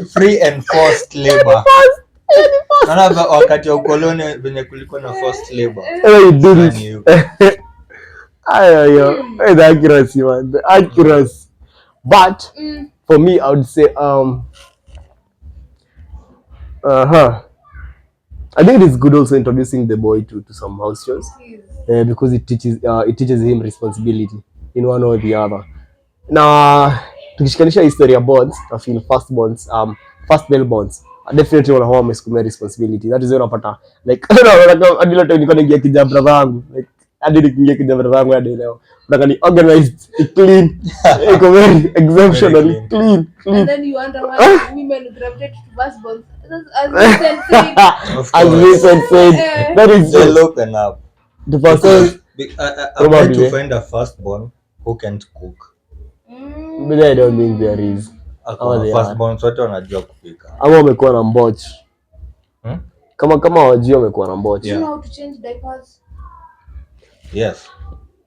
free and forced labor. Naona wakati wa ukoloni venye kulikuwa na forced labor. You did it. The accuracy, man. The accuracy. But for me, I would say I think it is good also introducing the boy to some house chores because it teaches him responsibility in one or the other. Na tukishikanisha history ya bonds, I feel first male bonds definitely wanakuwa wamesukuma responsibility. That is when unapata like hadi leo niko naingia kijana brother wangu like hadi nikiingia kijana brother wangu hadi leo nataka ni organized, clean, iko very exceptionally clean. And then you wonder why women gravitate to firstborns. As Vincent said, As Vincent said, that is they'll open up. the person. I'm trying to find a firstborn who can't cook. But I don't think there is. Firstborn wote wanajua kupika. Ama wamekuwa na mboch. Kama wajio wamekuwa na mboch. do you know how to change diapers? Yes.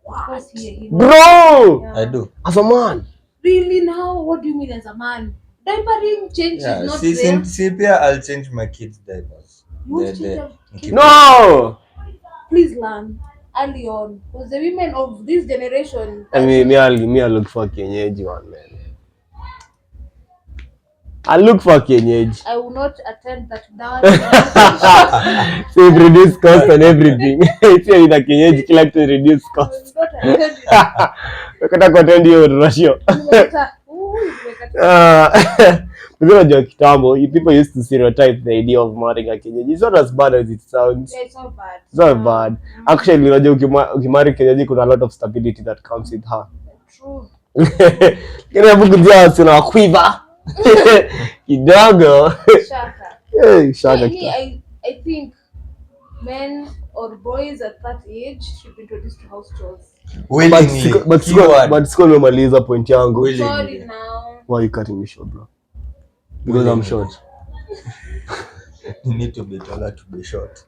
Of course, he Bro! I do. As a man. Really now? What do you mean as a man? Diapering change is not there. See, I'll change my kids' diapers. You want to change them? No! Please learn early on. Because the women of this generation... I mean, me I look for kienyeji one, man. I look for kienyeji. I will not attend that dance. So it reduce cost and everything. If you're in a kienyeji, kila kitu reduce cost. Ukata kuattend hiyo ratio. Unajua kitambo, people used to stereotype the idea of marrying a kienyeji. It's not as bad as it sounds. Yeah, it's not bad. It's not bad. Actually, unajua ukimarry kienyeji kuna a lot of stability that comes with her. True. Kile kujua wasina quiver. Kidogo. Shaka. Shaka. I think men or boys at that age should be introduced to house chores. Willingly. But siko nimemaliza point yangu. Willingly. Sorry now. Why are you cutting me short, bro? Because I'm short. You need to be taller to be short.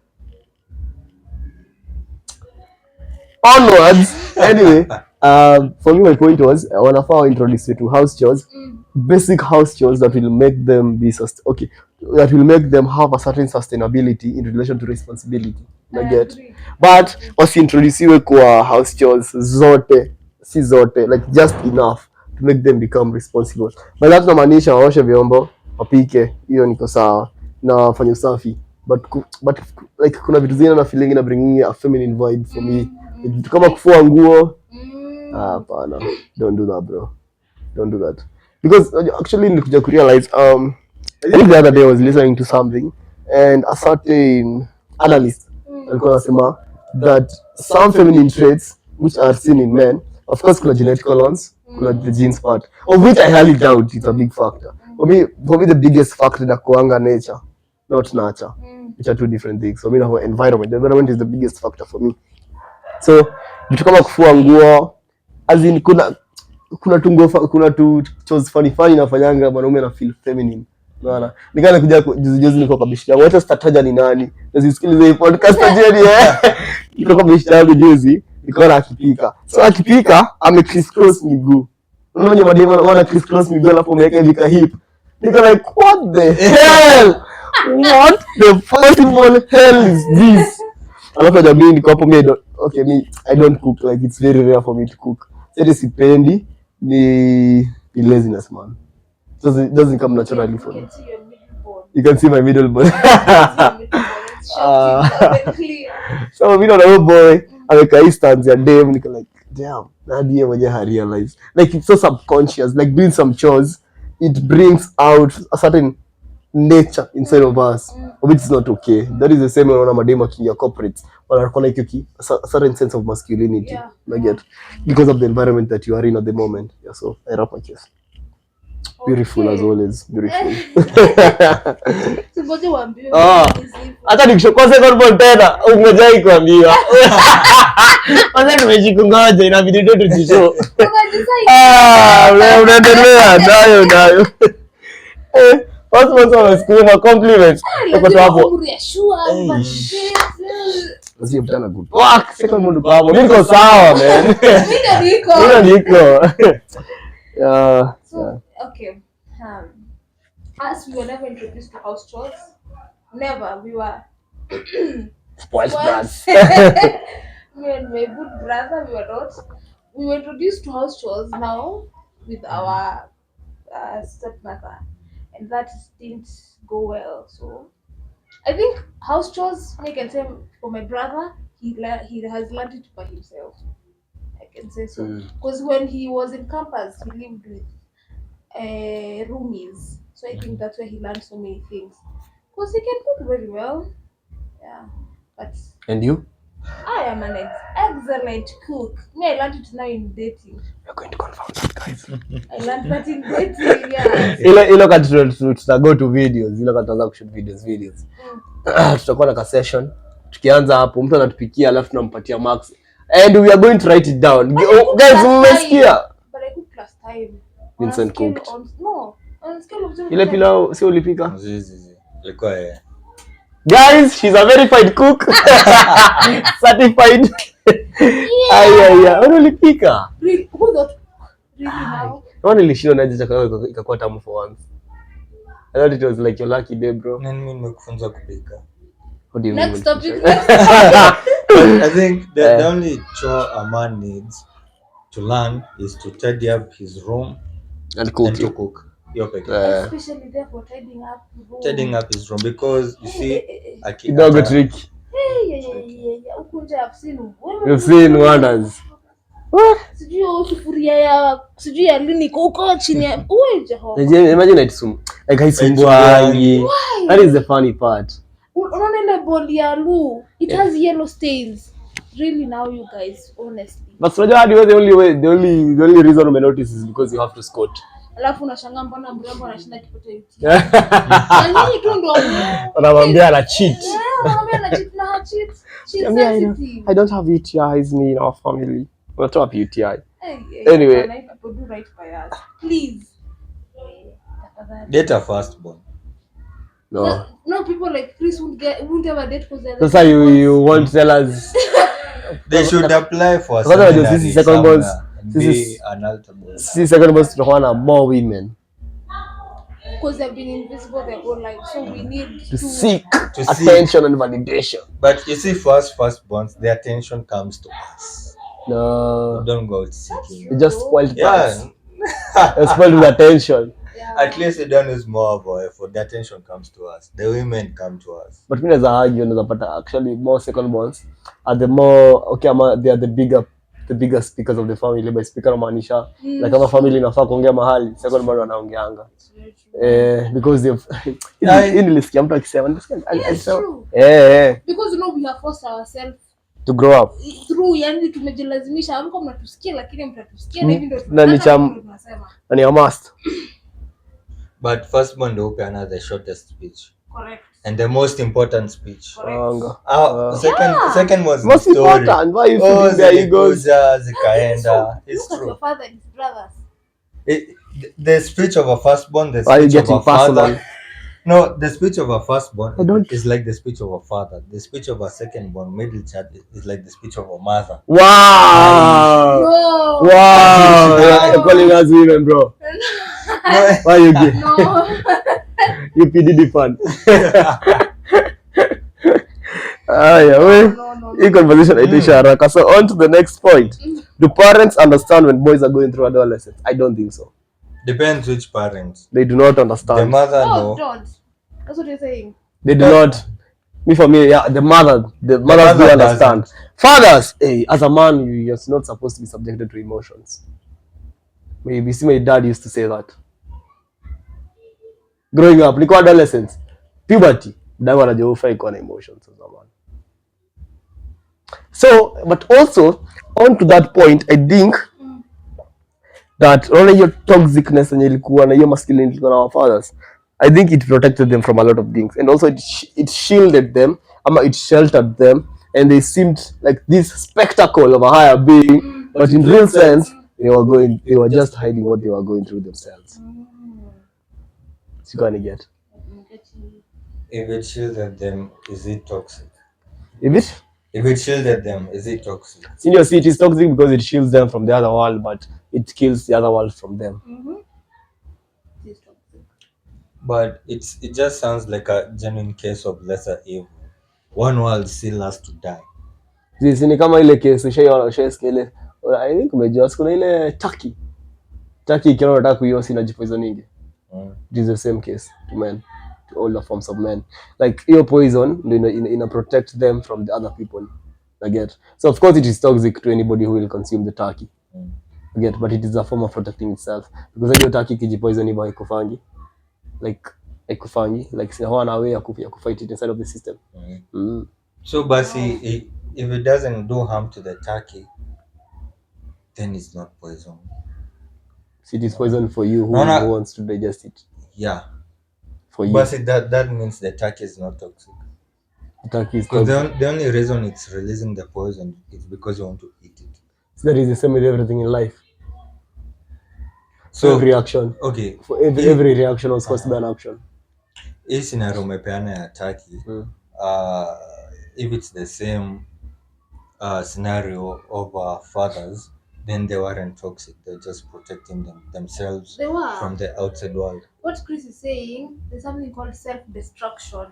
Onwards. Anyway, for me, my point was wanafaa introduce you to house chores, basic house chores that will make them be that will make them have a certain sustainability in relation to responsibility. I get. agree. But wasiintroduciwe kwa house chores zote, si zote, like just enough to make them become responsible. But that tunamaanisha waoshe vyombo, wapike, hiyo niko sawa, na wafanye usafi. But like kuna vitu zingine na feeling na bringing a feminine vibe for me. Vitu kama kufua nguo, hapana. Don't do that, bro. Don't do that. Because actually nilikuja kurealize I think the other day I was listening to something and a certain analyst alikuwa anasema that some feminine traits which are seen in men, of course kuna genetical ones, kuna the genes part, of which I highly doubt it's a big factor. For me the biggest factor na kuanga nature, not nurture, which are two different things. So me na environment. The environment is the biggest factor for me. So vitu kama kufua nguo, as in kuna tu chores funny nafanyanga mwanaume na feel feminine. Unaona? Nikana kuja juzi niko kwa bishi yangu. Hata sitataja ni nani. Nazisikiliza hii podcast ajeni niko kwa bishi yangu juzi, niko na akipika. So akipika ame crisscross miguu. Unaona mademu wana crisscross miguu alafu ameweka hivi hip. Niko like what the hell? What the possible hell is this? Alafu jamii niko hapo me I don't cook, like it's very rare for me to cook. Sasa sipendi ni laziness, man. It doesn't come naturally for me. You can see my middle bone. So me na boy ameka instance ya dem niko like damn, nadi mwenye ha realize. Like it's so subconscious, like doing some chores, it brings out a certain nature inside of us, which is not okay. That is the same when madem akingia corporates wanakuwa like a certain sense of masculinity. Yeah. I get, because of the environment that you are in at the moment. Yeah, so I wrap my case. Beautiful as always, beautiful. Ngoja uambiwe. Hata nikishokoa second ball tena ungojai kuambiwa. Kwanza tumejikungoja inabidi tu tujishow. Unaendelea nayo. What's my school compliments? Kwa hapo. Sio mtana good. Second ball kwa hapo. Niko sawa man. Mimi niko. Yeah. Okay. As we were never introduced to house chores, never. We were Spoiled brats. Me and my good brother, we were not. We were introduced to house chores now with our stepmother, and that didn't go well. So I think house chores, I can say for my brother, he has learned it by himself. I can say so, because when he was in campus, he lived with roomies. So I think that's where he learned so many things. Because he can cook very well. Yeah. But And you? I am an excellent cook. Me, I learned it now in dating. You're going to confound that, guys. I learned that in dating, yeah. Ile kati tuta go to videos, ile kati tuanza kushoot videos. Tutakuwa na ka session. Tukianza hapo mtu anatupikia alafu tunampatia marks. And we are going to write it down. Guys, mmesikia? But I cooked last time. Vincent cooked. On scale of 0 to Ile 10. pilau sio ulipika? Zizi. Ilikuwa Guys, she's a verified cook. Certified. Aya. Wewe ulipika? Really? Who thought? Really now? Naona nilishinda naje chakula ikakuwa tamu for once. I thought it was like your lucky day, bro. nani mimi nimekufunza kupika. What do you mean? Next topic. I think the only chore a man needs to learn is to tidy up his room And cook. and to cook. Especially there for tidying up room. Tidying up his room because you see Kidogo tricky. Yeah. Ukunja You've seen wonders. Sijui sufuria ya sijui ya lini huko chini ya Jehova. Imagine like haisumbuangi. That is the funny part. Unaona ile bowl ya lu, it has yellow stains. Really now you guys, honestly. But unajua the only reason we notice is because you have to squat. Alafu unashangaa mbona mrembo anashinda kipote yuti. Nani tu ndo Anamwambia ana cheat. Anamwambia ana cheat na ha cheat. She's sensitive. I don't have UTIs in our family. unatoa UTI. Anyway, Anyway. people do right by us. Please. Tafadhali. Date a firstborn. No. No, people like Chris won't ever date because they're Sasa you won't tell us. They should apply for a Kwanza unajua seminary sisi second borns, somewhere and sisi- be an altar boy. See, second borns tutakuwa na more women because they've been invisible their whole life, so we need to seek To seek. attention and validation. But you see, firstborns, the attention comes to us. No, Don't go out seeking. you just spoiled Yeah. us. You're spoiled with attention. Yeah. At least you don't use more of our effort. The attention comes to us. The women come to us. But mimi naweza argue, naweza pata actually more second borns are the more okay, they are the bigger speakers of the family. By speaker namaanisha like kama family inafaa kuongea mahali, second born wanaongeanga. It's very true. Because Yeah. nilisikia mtu akisema Yes, true. Because we have forced ourselves to grow up. through, yani tumejilazimisha, hamko mnatusikia lakini mtatusikia na hivi ndio Na ni tunataka, ndio tunasema. And you must. But firstborn they open the shortest speech Correct. and the most important speech. Correct. Second was the Most story. important. Why you feeling their egos? zilikuja, zikaenda. It's Look at true. your father and his brothers. The speech of a firstborn, the Why are you speech of getting a father. personal? No, the speech of a firstborn I don't- is like the speech of a father. The speech of a secondborn, middle child, is like the speech of a mother. Wow. No. Wow. You're calling us women, bro. Why you gay? No. You PDD fan. Yeah, No. hii conversation itaisha haraka. So on to the next point. Do parents understand when boys are going through adolescence? I don't think so. Depends which parents. They do not The understand. mother No, no. don't. That's what you're saying. They do not. For me, yeah, the mothers do mother understand. doesn't. Fathers, hey, as a man, you're not supposed to be subjected to emotions. Maybe see, my dad used to say that. Growing up, niko adolescence, puberty, dawa anajua ufai kuwa na emotions as a man. So, but also on to that point, I think that unaona hiyo toxicness yenye ilikuwa na hiyo masculinity ilikuwa na our fathers, I think it protected them from a lot of things, and also it shielded them, it sheltered them, and they seemed like this spectacle of a higher being, but in real sense they were just hiding what they were going through themselves. You gonna get If it shielded them, is it toxic? if If it shielded them, is it toxic? senior see, it is toxic because it shields them from the other world, but it kills the other world from them. It's toxic. But it just sounds like a genuine case of lesser evil. One world still has to die. Sisi ni kama ile case ushaisikia ile, I think umejua kuna ile Turkey ikiona unataka kuiua inajipoisoningi. It is the same case to men, to all the forms of men. Like your poison in protect them from the other people. I get. So of course it is toxic to anybody who will consume the turkey. I get, but it is a form of protecting itself, because your turkey kijipoison iba ikufangi. Like hawana way ya kufight it inside of the system. So basi if it doesn't do harm to the turkey, then it's not poison. So it is poison for you who wants to digest it. Yeah. For you. But that means the turkey is not toxic. The turkey is Because toxic. the only reason it's releasing the poison is because you want to eat it. So that is the same with everything in life. So Every action. Okay. For every reaction was caused by an action. Hii scenario umepeana ya turkey. If it's the same scenario of fathers, then they weren't toxic. They're just protecting themselves They were. from the outside world. What Chris is saying, there's something called self-destruction.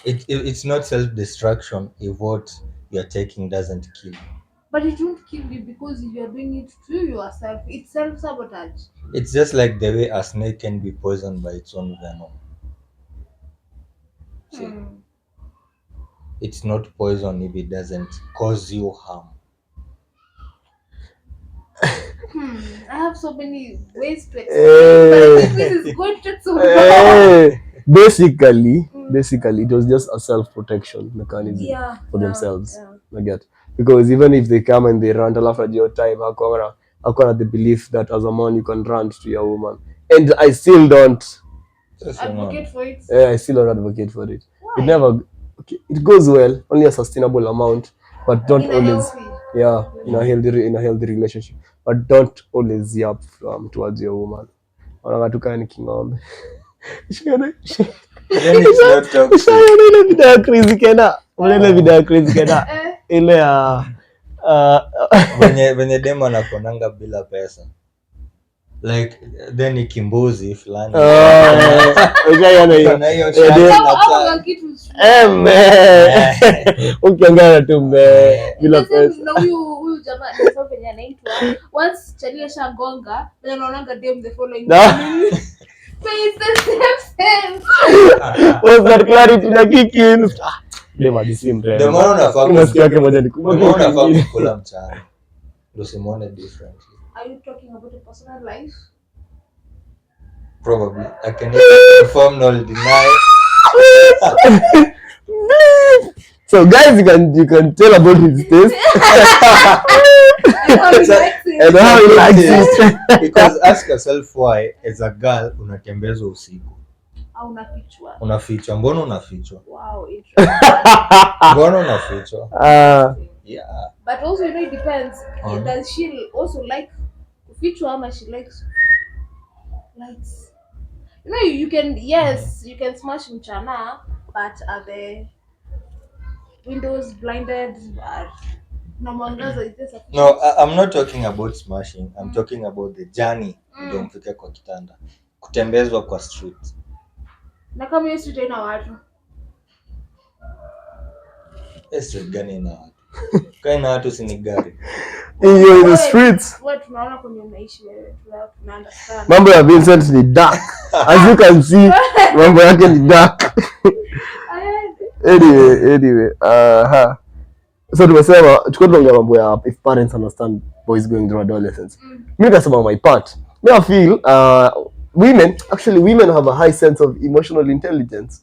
It's not self-destruction if what you're taking doesn't kill you. But it won't kill you because if you're doing it to yourself, it's self-sabotage. It's just like the way a snake can be poisoned by its own venom. See, it's not poison if it doesn't cause you harm. I have so many ways to explain, but I think this is going to take so long. Basically, it was just a self-protection mechanism for themselves. Yeah. I get, because even if they come and they rant after your time, hakuna the belief that as a man you can rant to your woman, and I still don't. Advocate for it. I still don't advocate for it. Why? It never. Okay, it goes well, only a sustainable amount, but don't In a always. healthy. Yeah, in a healthy relationship, but don't always yap towards your woman. Wanatukaa ni king'ombe. Then it's not toxic. Ushaona ile video ya Chris Kena? Unaona ile video ya Chris Kena? Ile ya Venye demo anakonanga bila pesa. Like then ni kimbuzi fulani. Ushaiona hiyo? Kuna hiyo shati na Hapo tie. kitu Ukiongea tu bila pesa. na huyu jamaa ndio penye anaitwa once chalia shagonga na unaonanga dem the following morning. Face the same. What's that clarity na kikin? Dem adisi mrembo. Ndio maana unafaa Unasikia yake moja ni kubwa. Ndio maana unafaa kukula mchana. Ndio simuone differently. Are you talking about a personal life? Probably. I can confirm nor deny. So guys, you can tell about his taste And how he likes it. and how he likes it. Because ask yourself why as a girl unatembezwa usiku. Au unafichwa. Unafichwa. Mbona unafichwa? Wow, interesting. Mbona unafichwa? Yeah. But also, it depends. Uh-huh. Does she also like kufichwa ama she likes? You can, yes, you can smash mchana, but are the windows blinded? No mwangaza, is there sufficient? No, I'm not talking about smashing. I'm talking about the journey. Ndio mfike kwa kitanda. Kutembezwa kwa street. Na kama hiyo street haina watu. Street gani ina watu? Kaina watu si ni gari. You're in the streets. Wewe tunaona kwenye unaishi wewe, tuna understand. Mambo ya Vincent ni dark. As you can see, mambo yake ni dark. Anyway, so tumesema tuko tunaongea mambo ya if parents understand boys going through adolescence. Mimi nikasema my part. I feel women have a high sense of emotional intelligence.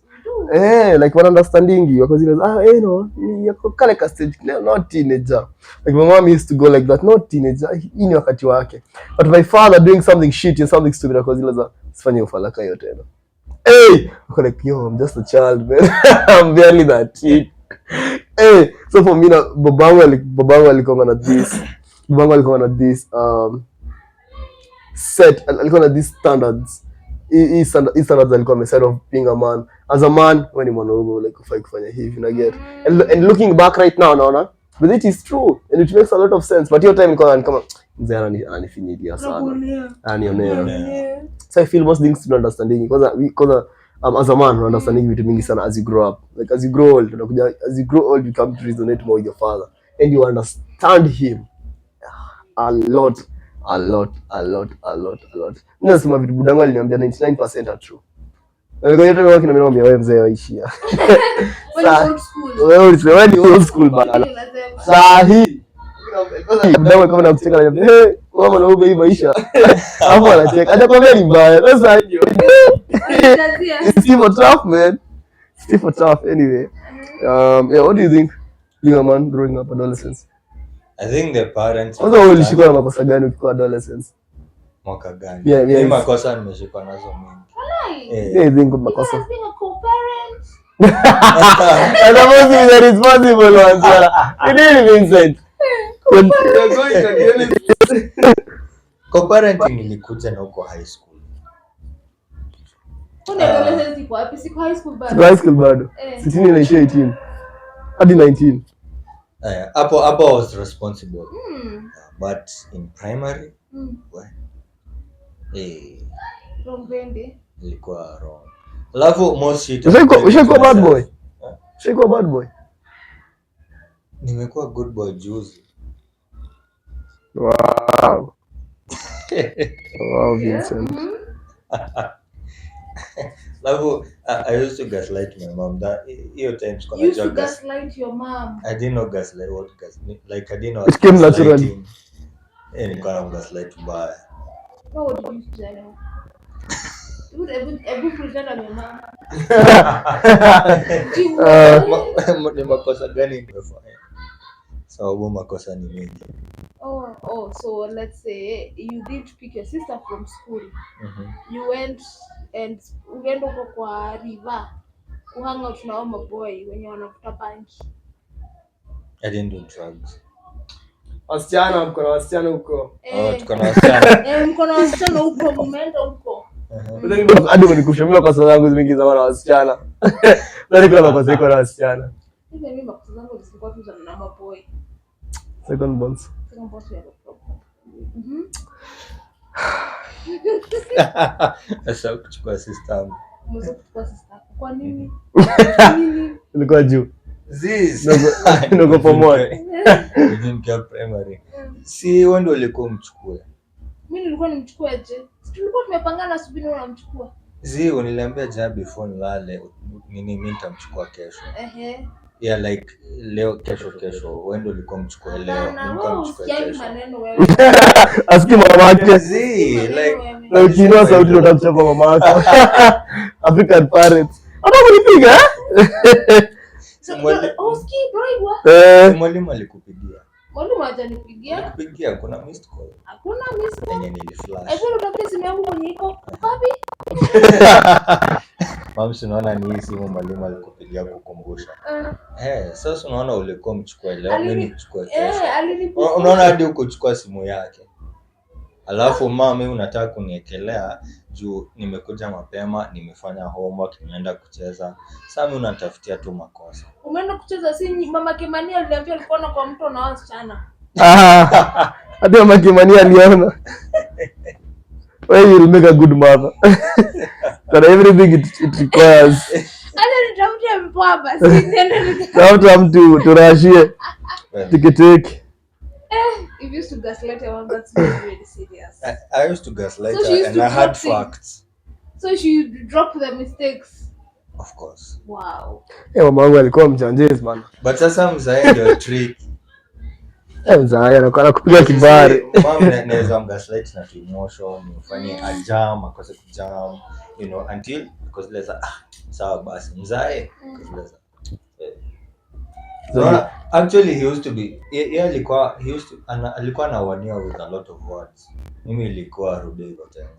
Like one understanding you because ni yako kale ka stage not teenager. Like my mom used to go like that, not teenager, ini wakati wake. But my father doing something shit and something stupid because ile za sifanye ufalaka hiyo tena. I'm like, yo, I'm just a child, man. I'm barely that kid. So for me, babangu alikuwa na this. Babangu alikuwa na this set, alikuwa na these standards. Hii standards alikuwa ameset of being a man. As a man, when ni mwanaume like ufai kufanya hivi na get. And looking back right now, naona, but it is true and it makes a lot of sense. But your time nilikuwa kama mzee ananifinyilia sana. Anionea. So I feel most things to understanding because as a man understanding vitu mingi sana as you grow up. Like as you grow old, you come to resonate more with your father and you understand him a lot. Mimi nasema vitu budangu aliniambia 99% are true. Nilikuwa yote wao kinaniambia wewe mzee waishia. Wewe ni old school bana. Sahi. Budangu kama nakucheka ananiambia kama na wewe maisha. Hapo anacheka. Atakwambia ni mbaya. Sasa hiyo. It's still for tough, man. Still for tough anyway. What do you think being a man growing up adolescence? I think the parents. Kwanza wewe ulishikwa na makosa gani ukiwa adolescence? Mwaka gani? Yeah. Mimi makosa nimeshikwa nazo mingi. I think makosa. Being a co-parent. I'm supposed to be the responsible one. It really Vincent. Co-parenting ilikuja na huko high school. Kuna adolescence iko wapi? Siko high school bado. High school bado. 16 inaishia 18. Hadi 19. Hapo I was responsible. But in primary, Wrong bendi. ilikuwa wrong. Alafu most shit. Ushakuwa bad boy. Ushakuwa bad boy. Nimekuwa good boy juzi. Wow. Wow, Vincent. Alafu I used to gaslight my mom that hiyo time tuko na You used to joggers. gaslight your mom. I didn't know gaslight what gaslight. Like I didn't know. It came naturally. Nilikuwa na gaslight mbaya. What would you say? Ebu pretend I'm your mom. Ni makosa gani nimefanya? Sababu makosa ni mingi. So let's say you did pick your sister from school. You went and ukaenda huko kwa river kuhang out na hao maboy wenye wanavuta bangi. I didn't do drugs. Wasichana mko na wasichana huko. Tuko na wasichana. Mko na wasichana huko, mumeenda huko. Hadi mnikushamia kwa sababu zangu mingi za wana wasichana. Nani kuna makosa iko na wasichana? Hivi mimi makosa zangu zilikuwa tu za namba boy. Second bonds. Second boss ya problem. Sasa kuchukua sister yangu. Umeweza kuchukua sister. Kwa nini? Ilikuwa juu. This. Niko pamoja. Nikiwa primary. Si wewe ndio ulikuwa umchukue. Mimi nilikuwa nimchukue aje? Tulikuwa tumepangana asubuhi na unamchukua. Zio niliambia jana before nilale mimi nitamchukua kesho. Yeah, like leo kesho wewe ndio ulikuwa mchukua leo. Nilikuwa mchukua kesho. Asiki mama yake. Like na ukiinua sauti ndio utamchapa mama yako. African parents. Hata kunipiga? Mwalimu alikupigia. Mwalimu hajanipigia. Alikupigia kuna missed call. Hakuna missed call. Yenye niliflash. Hebu utafuta simu yangu kwenye iko. Wapi? Mama, unaona ni hii simu mwalimu alikupigia kukumbusha. Sasa unaona ulikuwa mchukua leo, mimi nichukue kesho. Unaona hadi ukuchukua simu yake. Alafu mama, mimi unataka kuniekelea juu nimekuja mapema, nimefanya homework, nimeenda kucheza. Sasa mimi unatafutia tu makosa. Umeenda kucheza si mama Kimani aliniambia alikuwa na kwa mto na wasichana. Hadi mama Kimani aliona. Well, you'll make a good mother. But everything it requires. Ana nitamtia mpaba, si nenda. Tafuta mtu turashie. Tiki. You used to gaslight your mom, that's really serious. I used to gaslight her and I had facts. So she dropped the mistakes. Of course. Wow. Mama wangu alikuwa mjanjezi man. But sasa mzae ndio trick. Mzae anakuwa kupiga kibari. Mama naweza mgaslight na emotion, nifanye ajam, akose kujam, you know, until because there's sawa basi mzae because actually he used to be alikuwa anawania with a lot of words. Mimi ilikuwa Rudego tena.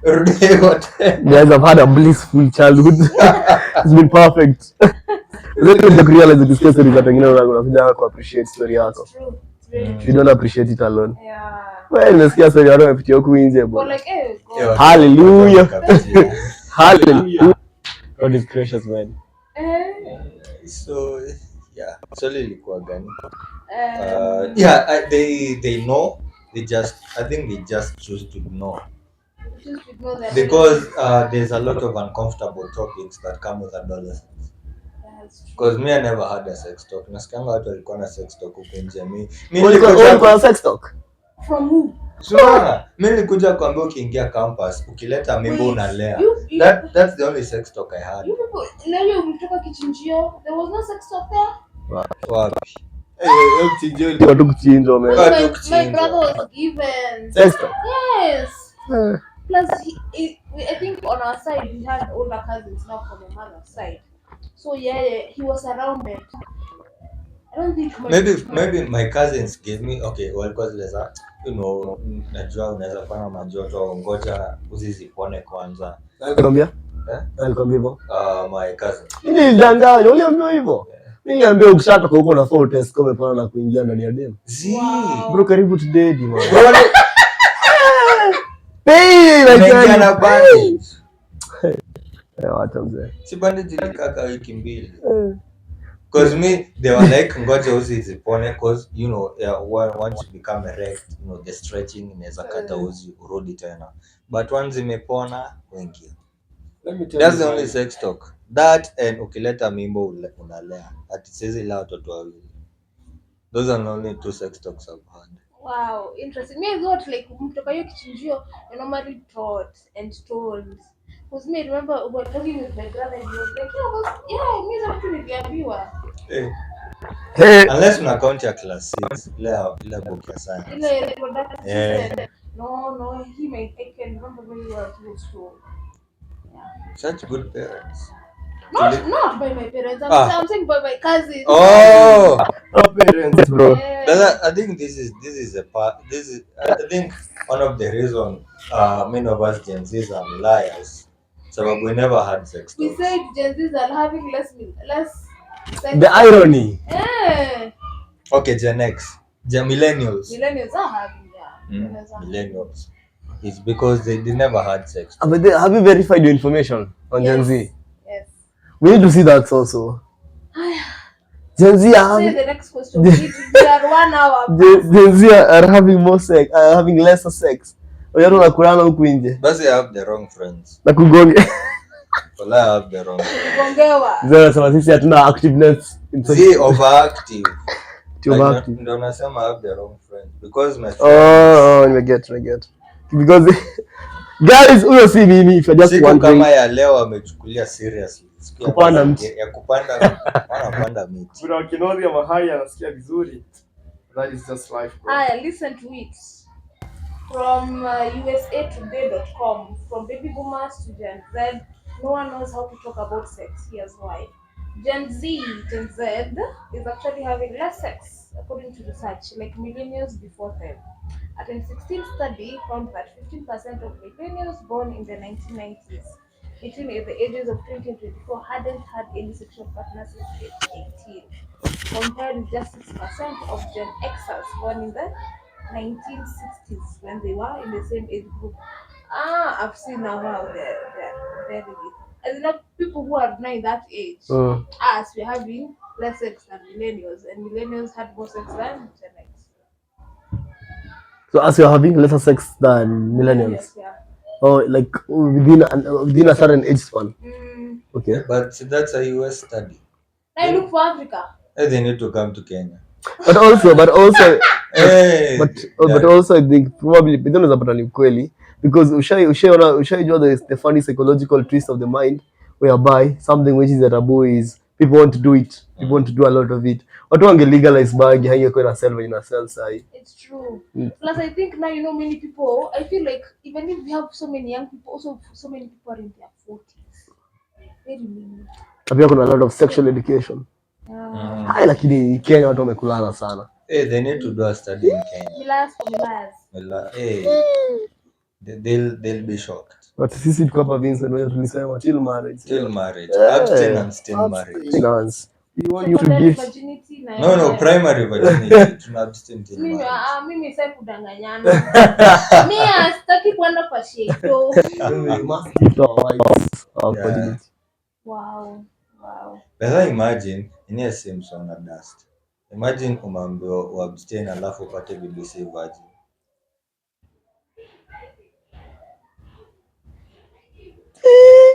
Rudego tena. Guys, I've had a blissful childhood. It's been perfect. Let's realize the story that unakuja ku appreciate story yako. You don't appreciate it alone. Yeah. Well, nasikia story yako imepitia huku nje bwana. Like hallelujah. Hallelujah. God is gracious man. So yeah, swali ilikuwa gani? Yeah, they know. I think they just choose to ignore. Because there's a lot of uncomfortable topics that come with adolescence. Because me, I never had a sex talk. Nasikianga watu walikuwa na sex talk huko nje. Mimi ulikuwa na sex talk? From who? Sure. Mimi nilikuja kuambia ukiingia campus, ukileta mimba unalea. That's the only sex talk I had. You people, leo umetoka kichinjio. There was no sex talk there? Wapi? Kichinjio ilikuwa tu kuchinjwa man. My brother was given sex talk. Yes. Plus I think on our side we had older cousins now from my mother's side. So yeah, he was surrounded. I don't think maybe my cousins gave me walikuwa zileza, you know, najua unaweza fanya majoto, ngoja uzizipone kwanza. Alikwambia? Alikwambia hivyo? My cousin. Nilidanganya, uliambiwa hivyo? Mimi niambia ukishatoka huko na full test kama umepona na kuingia ndani ya dem. Wow. Bro, karibu to daddy man. Hey, like na bandage. Wacha mzee. Si bandage ilikaka wiki mbili. Because me, they were like, ngoja uzi zipone, because you know, once you become erect, you know, the stretching inaweza kata uzi urudi tena. But once imepona, wengi. That's the only sex talk. That and ukileta mimbo unalea. Ati siwezi lea watoto wawili. Those are the only two sex talks I've had. Wow, interesting. Me, I thought like mtoka hiyo kichinjio, you normally taught and told. Because me, I remember we were talking with my brother and he was like, yeah, me something niliambiwa. Hey. Unless una count your class 6, ile book ya science. Ile reproductive system. No, I can remember when we were close to. Yeah. Such good parents. Not by my parents. I'm saying by my cousins. Oh, parents, bro. Yeah. I think this is a part. I think one of the reason many of us Gen Zs are liars. So we never had sex talks. We said Gen Zs are having less The irony. Okay, Gen X. Millennials. Millennials are having, Millennials. It's because they never had sex. But have you verified your information on Gen Z? Yes. We need to see that also. Gen Z are Say the next question. We are 1 hour. Gen Z are having more sex, having lesser sex. Watu wanakulana huku nje. Basi have the wrong friends. Na kugonga. Wala have the wrong friends. Kugongewa. Zero sema sisi hatuna activeness. They overactive. Overactive. Ndio nasema have the wrong friends because my friends. Oh, I get. Because guys, huyo si mimi, if you just siku wondering. Kama ya leo wamechukulia seriously. Kupanda mti. Ya kupanda wanapanda miti. Kuna kinodi ya mahali anasikia vizuri. That is just life, bro. Listen to it. From usatoday.com, from baby boomers to Gen Z, no one knows how to talk about sex. Here's why. Gen Z is actually having less sex, according to research, like millennials before them. A 2016 study found that 15% of millennials born in the 1990s, between the ages of 20 and 24, hadn't had any sexual partners since age 18, compared with just 6% of Gen Xers born in the 1960s when they were in the same age group. I've seen now how they're very little. As in, not people who are now in that age. Us, we're having less sex than millennials, and millennials had more sex than Gen X. So as you're having lesser sex than millennials? Yes, yeah. Oh, like within a certain age span? Okay. But that's a US study. Now look for Africa. They need to come to Kenya. But also hey, but also I think probably bidon zapata ni kweli because ushaijua the funny psychological twist of the mind whereby something which is a taboo is people want to do it. People want to do a lot of it. Watu wange legalize bag haingekuwa na sell when sell sai. It's true. Plus I think now many people, I feel like even if we have so many young people, also so many people are in their 40s. Very many. Pia kuna a lot of sexual education. Hai, lakini Kenya watu wamekulana sana. They need to do a study in Kenya. They'll be shocked. But sisi tuko hapa Vincent, wewe tulisema till marriage. Till marriage. Abstinence till marriage. We want you to give No, primary virginity. Tuna abstain till marriage. Mimi sasa kudanganyana. Mimi sitaki kwenda kwa sheto. We must give our wives our virginity. Wow. But imagine in Simpson na dust. Imagine umeambiwa uabstain alafu upate BBC virgin.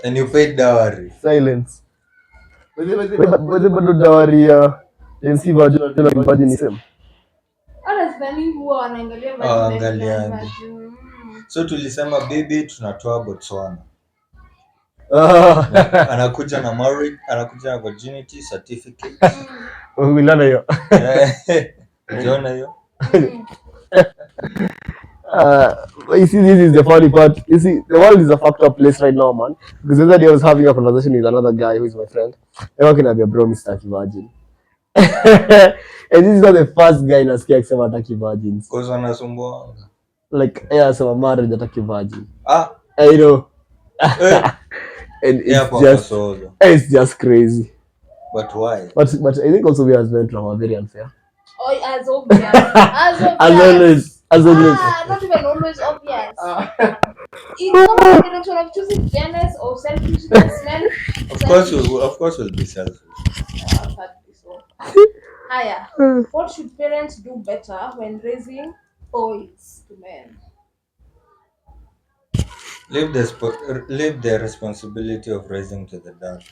And you paid dowry. Silence. Bado dowry ya MC virgin ni same. Sidhani huwa wanaangalia So tulisema baby tunatoa Botswana. Anakuja na marriage, anakuja na virginity certificate. Unaona hiyo? Unaona hiyo? You see, this is the funny part. You see, the world is a fucked up place right now, man. Because the other day I was having a conversation with another guy who is my friend. I'm working at your bro, Mr. Virgin. And this is not the first guy nasikia akisema ataki virgins. Because wanasumbua. Like, so marriage ataki virgin. You know. And it's just crazy. But why? But I think also we as men are very unfair. As obvious. As always. Not even always obvious. It's not a direction of choosing fairness or selfishness, man. Of course we'll be selfish. Higher. What should parents do better when raising boys to men? Leave the responsibility of raising to the dad.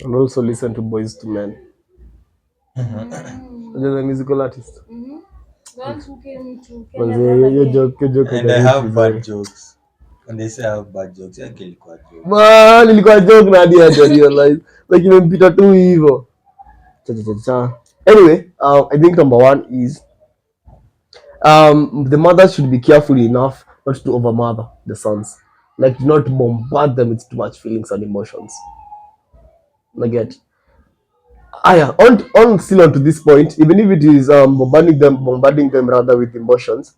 And also listen to boys to men. There's a musical artist. The ones who came to Kenya. Joke. And I have bad jokes. And they say I have bad jokes. I kill kwa joke. Man, ilikuwa joke na hadi realize. Like imempita tu hivyo. Anyway, I think number one is the mothers should be careful enough not to overmother the sons. Like, do not bombard them with too much feelings and emotions. Still on to this point, even if it is bombarding them rather with emotions,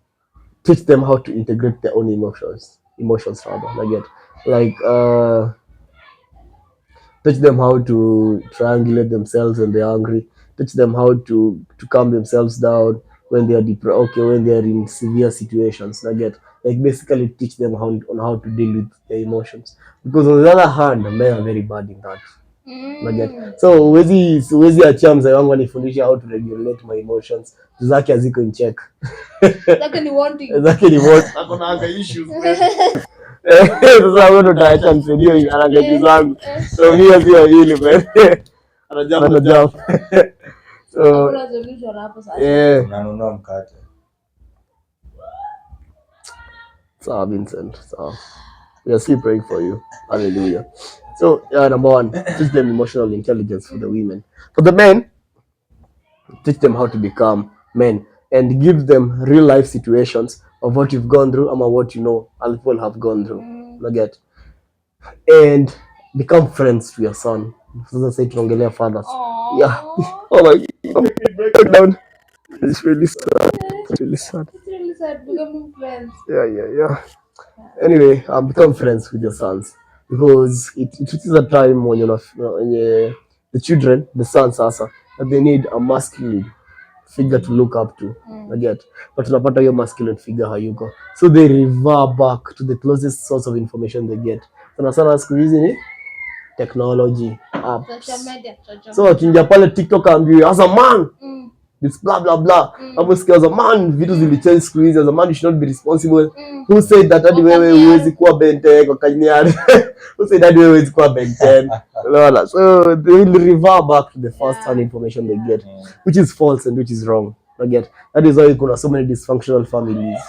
teach them how to integrate their own emotions rather. Teach them how to triangulate themselves when they're angry. Teach them how to calm themselves down when they are when they are in severe situations. I get like basically teach them how to deal with their emotions. Because on the other hand, men are very bad in that. Unaget? So huwezi achia mzee wangu anifundishe how to regulate my emotions. Zake haziko in check. Zake ni wanting. Zake ni what? Akona anga issues. Sasa wewe ndo utaacha msaidie harakati zangu. So mimi sio hili man. Anajump. So Hakuna solution hapo sasa. Unanunua mkate. Sawa Vincent. So we are still praying for you. Hallelujah. So number one, teach them emotional intelligence for the women. For the men, teach them how to become men and give them real life situations of what you've gone through or what you know other people have gone through. Get and become friends to your son. Sasa say tunaongelea fathers. Yeah. Oh my God. Break it down. It's really sad. It's really sad. It's really sad becoming friends. Yeah. Anyway, become friends with your sons because it is a time when the children, the sons also, that they need a masculine figure to look up to. Get, but unapata hiyo masculine figure hayuko, so they revert back to the closest source of information they get. Sana siku hizi ni technology apps. Social media. So akinja pale TikTok ambiwe as a man this blah blah blah. Hapo sikia as a man vitu zilichange siku hizi. As a man you should not be responsible. Who said that hadi wewe huwezi kuwa Ben 10 kwa kanyari? Who said that wewe huwezi kuwa Ben 10? Unaona? So they will revert back to the first hand information they get, which is false and which is wrong. That is why kuna so many dysfunctional families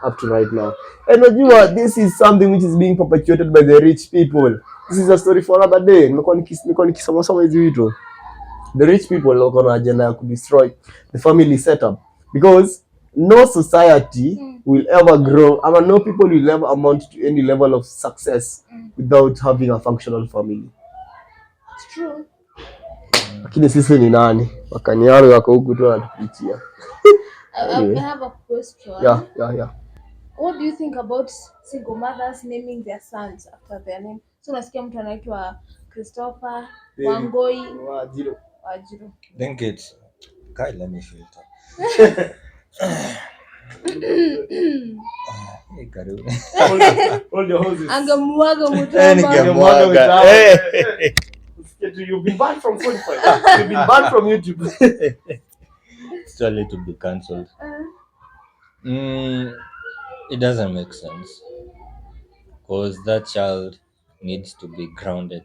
up to right now. And unajua this is something which is being perpetuated by the rich people. This is a story for another day. Nimekuwa nikisoma hizi vitu. The rich people wako na agenda ya destroy the family setup because no society will ever grow, no people will ever amount to any level of success without having a functional family. It's true. Lakini sisi ni nani? Wakanyari wako huku tu wanatupitia. I have a question. Yeah. What do you think about single mothers naming their sons after their name? So nasikia mtu anaitwa Christopher, Wangoi, Wajiro. I think it's Kyle, let me filter. Hey, karibu. Hold your horses. Angemuaga mtu Ningemwaga. You've been banned from Spotify. You've been banned from YouTube. It's too late to be cancelled. It doesn't make sense because that child needs to be grounded.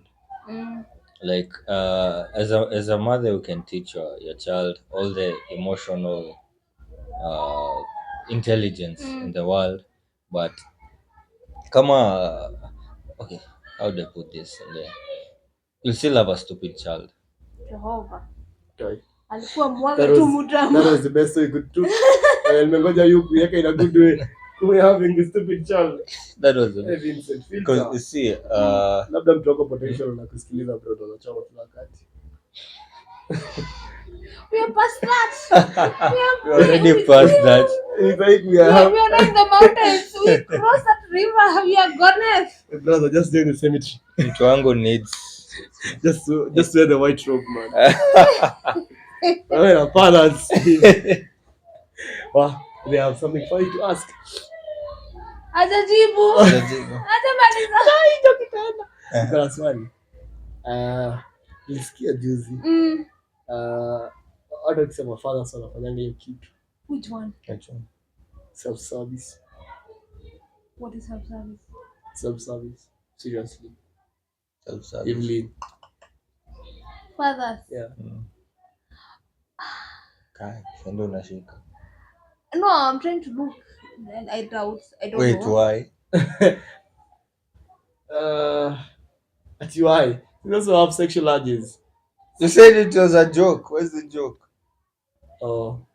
Like as a mother, you can teach your child all the emotional intelligence in the world, but okay, how do I put this in there? You'll still have a stupid child. Jehovah. Okay. Alikuwa mwaga tu mutamu. That was the best way you could do. Nimengoja you kuweka in a good way. We having a stupid child. That was Hey, Vincent, because you see labda mtu wako potential na kusikiliza bro unachoma kila wakati. We are past that. we already passed that. It's like We are not in the mountains. We crossed that river. We are goddess. brother, just doing the cemetery. Mtu wangu needs Just wear the white robe, man. Fathers. Wow, they have something for you to ask. Hajajibu. Hajamaliza. Kuna swali. Nilisikia juzi. Hata ukisema fathers wanafanyanga hiyo kitu. Which one? Self-service. What is self-service? Self-service. Seriously. Self-service. Evelyn. Fathers. Yeah. Kai, sendo unashika. No, I'm trying to look and I doubt. I don't Wait, know. why? At why? You also have sexual urges. You said it was a joke. Where's the joke? Oh,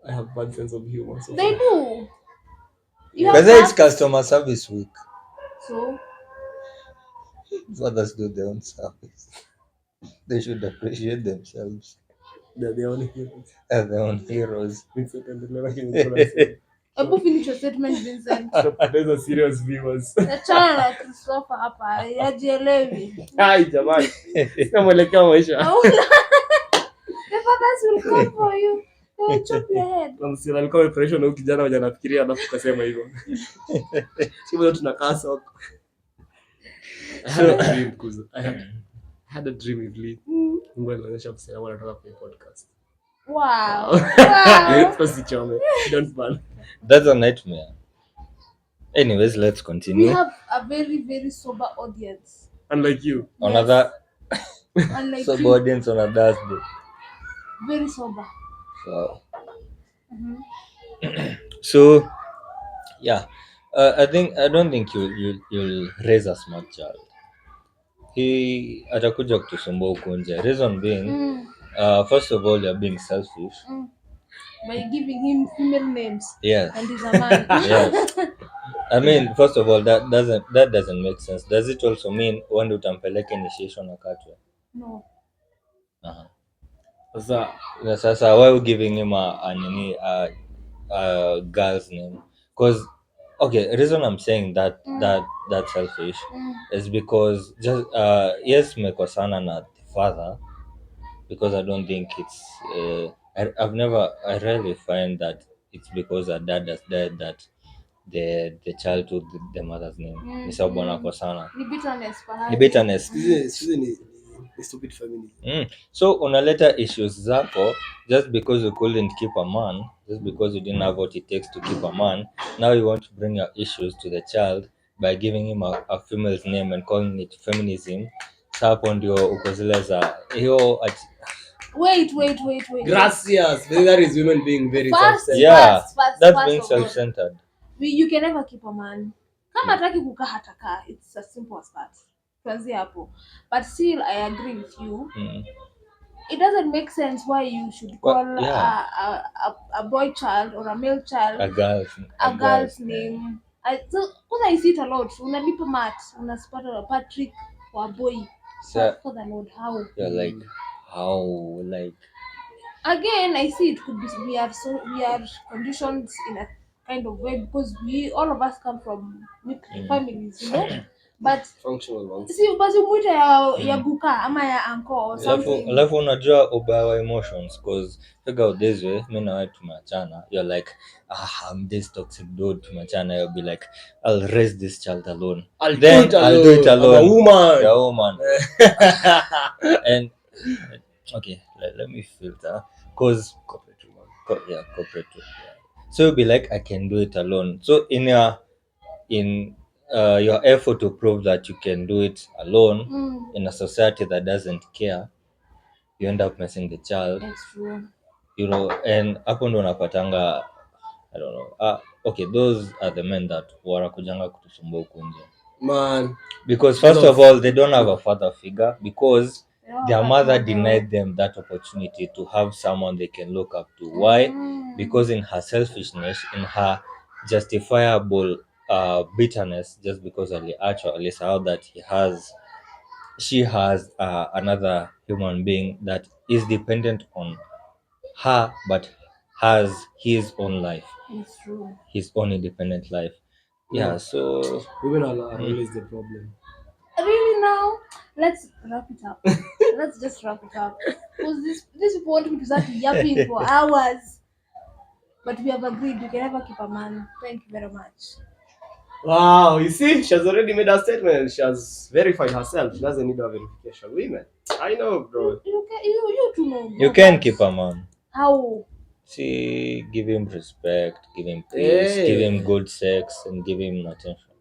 I have bad sense of humor. So They do. You But have then it's that. customer service week. So Fathers do their own service. They should appreciate themselves they're the only heroes. as their own heroes. Vincent and the never hearing what I say. Hebu finish your statement, Vincent. Those serious viewers. Achana na Christopher hapa, yajielewi. Hai jamani. Sina mwelekeo maisha. The fathers will come for you. They will chop your head. Msila alikuwa pressure na kijana mmoja anafikiria alafu kasema hivyo. Sio tunakaa soko. I had a dream with Lee. Mungu anaonyesha msela wanataka kufanya podcast. Wow. Sasa chome. Don't ban. That's a nightmare. Anyways, let's We continue. have a very, very sober audience. Unlike you. Another Unlike sub you. audience on a Thursday. Very sober. Wow. Mhm. So, yeah, I don't think you'll raise a smart child. He atakuja kutusumbua huko nje. Reason being, first of all, you're being selfish. By giving him female names. Yes. And he's a man. Yes. I mean, first of all, that doesn't make sense. Does it also mean when utampeleka initiation akatwe? No. Sasa why are you giving him a girl's name? Because okay, the reason I'm saying that's selfish is because just yes, mekosana na the father, because I don't think it's I rarely find that it's because a dad has died that the child took the mother's name. Ni sababu wanakosana. Ni bitterness perhaps. Ni bitterness. Ni stupid family. So unaleta issues zako just because you couldn't keep a man, just because you didn't have what it takes to keep a man. Now you want to bring your issues to the child by giving him a female's name and calling it feminism. Sa hapo ndio uko zile za hiyo Wait. Gracias. That is women being very self-centered. Yeah, that's first being of all, self-centered. you can never keep a man. Kama hataki kukaa hatakaa. It's as simple as that. Tuanzie hapo. But still, I agree with you. It doesn't make sense why you should call a boy child or a male child A girl's name. So, because I see it a lot. Unalipa mat, unasipata Patrick or boy. So, for the Lord, how? You're like, how? Like, again, I see it could be we are conditioned in a kind of way because all of us come from families, you know. But Functional ones. si basi mwite ya buka ama ya uncle or something. Alafu unajua ubaya wa emotions, cause figure out this way, mimi na wewe tumeachana, you're like, I'm this toxic dude, tumeachana, you'll be like, I'll raise this child alone. I'll do it alone. I'm a woman. You're a woman. And okay, let me filter, cause corporate woman. Corporate. Yeah. So you'll be like, I can do it alone. So in your effort to prove that you can do it alone in a society that doesn't care, you end up messing the child. That's true. You know, and hapo ndo unapatanga, I don't know. Okay, those are the men that warakujanga kutusumbua huko nje. Man. Because first of all, they don't have a father figure because their mother denied them that opportunity to have someone they can look up to. Why? Because in her selfishness, in her justifiable bitterness, just because Ali saw that she has another human being that is dependent on her but has his own life. It's true. His own independent life. Yeah, so women are always the problem. Really now? Let's wrap it up. Let's just wrap it up. Because this people want me to start yapping for hours. But we have agreed we can never keep a man. Thank you very much. Wow, you see, she has already made a statement. She has verified herself. She doesn't need a verification. Women, I know, bro. You too know. you can keep a man. How? See, give him respect, give him peace, give him good sex, and give him attention.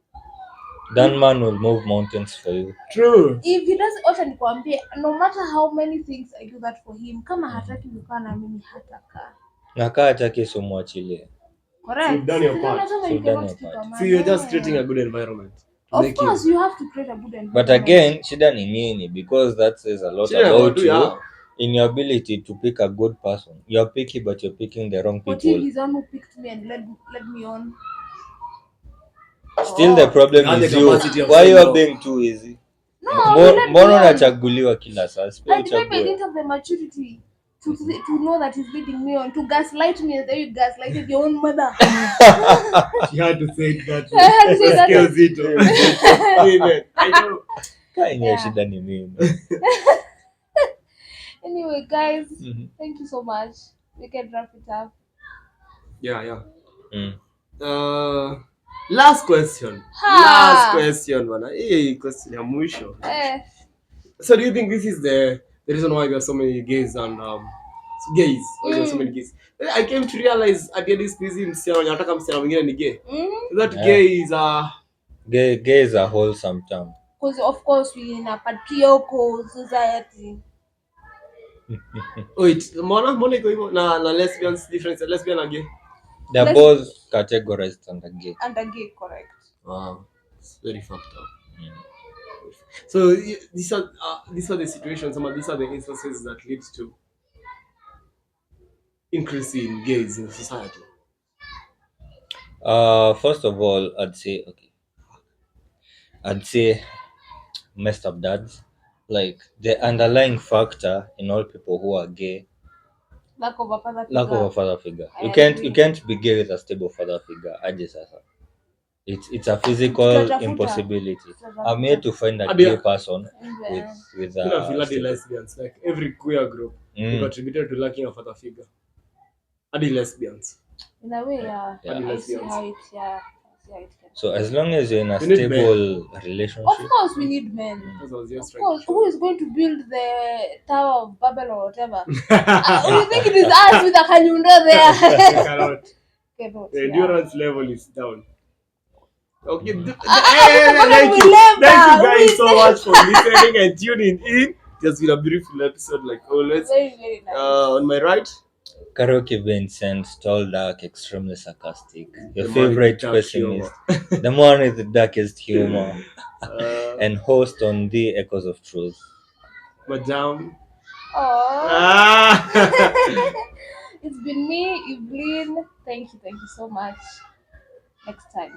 That man will move mountains for you. True. If he doesn't, also nikwambie, no matter how many things I do that for him, kama hataki kukaa na mimi hataka. Na kaa hataki sumwachilie. Correct. So you've done your part. So you've done your part. So you're just creating a good environment. Of course, you have to create a good environment. But again, shida ni nini? Because that says a lot about you. In your ability to pick a good person. You're picky, but you're picking the wrong people. But he's the one who picked me and led me on. Still the problem is you. Why you are being too easy? No, Mbona unachaguliwa kila saa? I didn't have the maturity to know that he's leading me on, to gaslight me as though you gaslighted your own mother. She had to say that. I had to say that. Skills it. Amen. I know. Kanye Yeah. shida ni nini? Anyway, guys, Mhm. thank you so much. We can wrap it up. Yeah. Mm. Last question. Ha! Last question, bana. Hey, question ya mwisho. So do you think this is the reason why there are so many gays and gays? Why there are so many gays? I came to realize at the end of this busy msichana anataka msichana mwingine ni gay. So that Yeah. gay is Gay is a wholesome term. Because of course we in a patriarchal society. wait, mbona iko hivyo na lesbians difference lesbian and gay? They're both categorized under gay. Under gay, correct. Wow. It's very fucked up. Mm. So these are the situations, these are the instances that lead to increase in gays in society. First of all, I'd say messed up dads. Like the underlying factor in all people who are gay, Lack of a father lack figure. of a father figure. I You can't agree. be gay with a stable father figure. Aje sasa. It's a physical Tutatafuta. impossibility. Tutatafuta. I'm here to find a Hadi- gay person Yeah. with You know, feel like the stable- lesbians, like every queer group, they contributed to lacking a father figure. And the lesbians. In a way, yeah. Yeah. I see how it, yeah. I see how it can. So as long as you're in a You need stable relationship, Of course, we need men. Because I was just Of trying course, to who is going to build the Tower of Babel or whatever? You think it is us with a kanyundo there? cannot. Cannot, The yeah. endurance level is down. Okay. What Thank we you. labor, Thank you we guys so much for listening and tuning in. It has been a beautiful episode, like always. Very, very nice. On my right, karaoke Vincent, tall, dark, extremely sarcastic. Your The man with favorite the dark pessimist, the one with the darkest humor, uh, and host on the Echoes of Truth. Madame. Aww. Ah. It's been me, Evelyn. Thank you so much. Next time.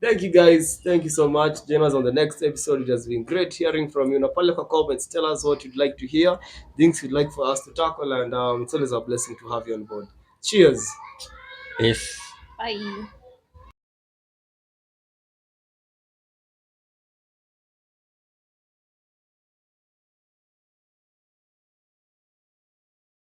Thank you guys. Thank you so much. Join us on the next episode. It has been great hearing from you. Napale kwa comments. Tell us what you'd like to hear, things you'd like for us to tackle, and it's always a blessing to have you on board. Cheers. Peace. Bye.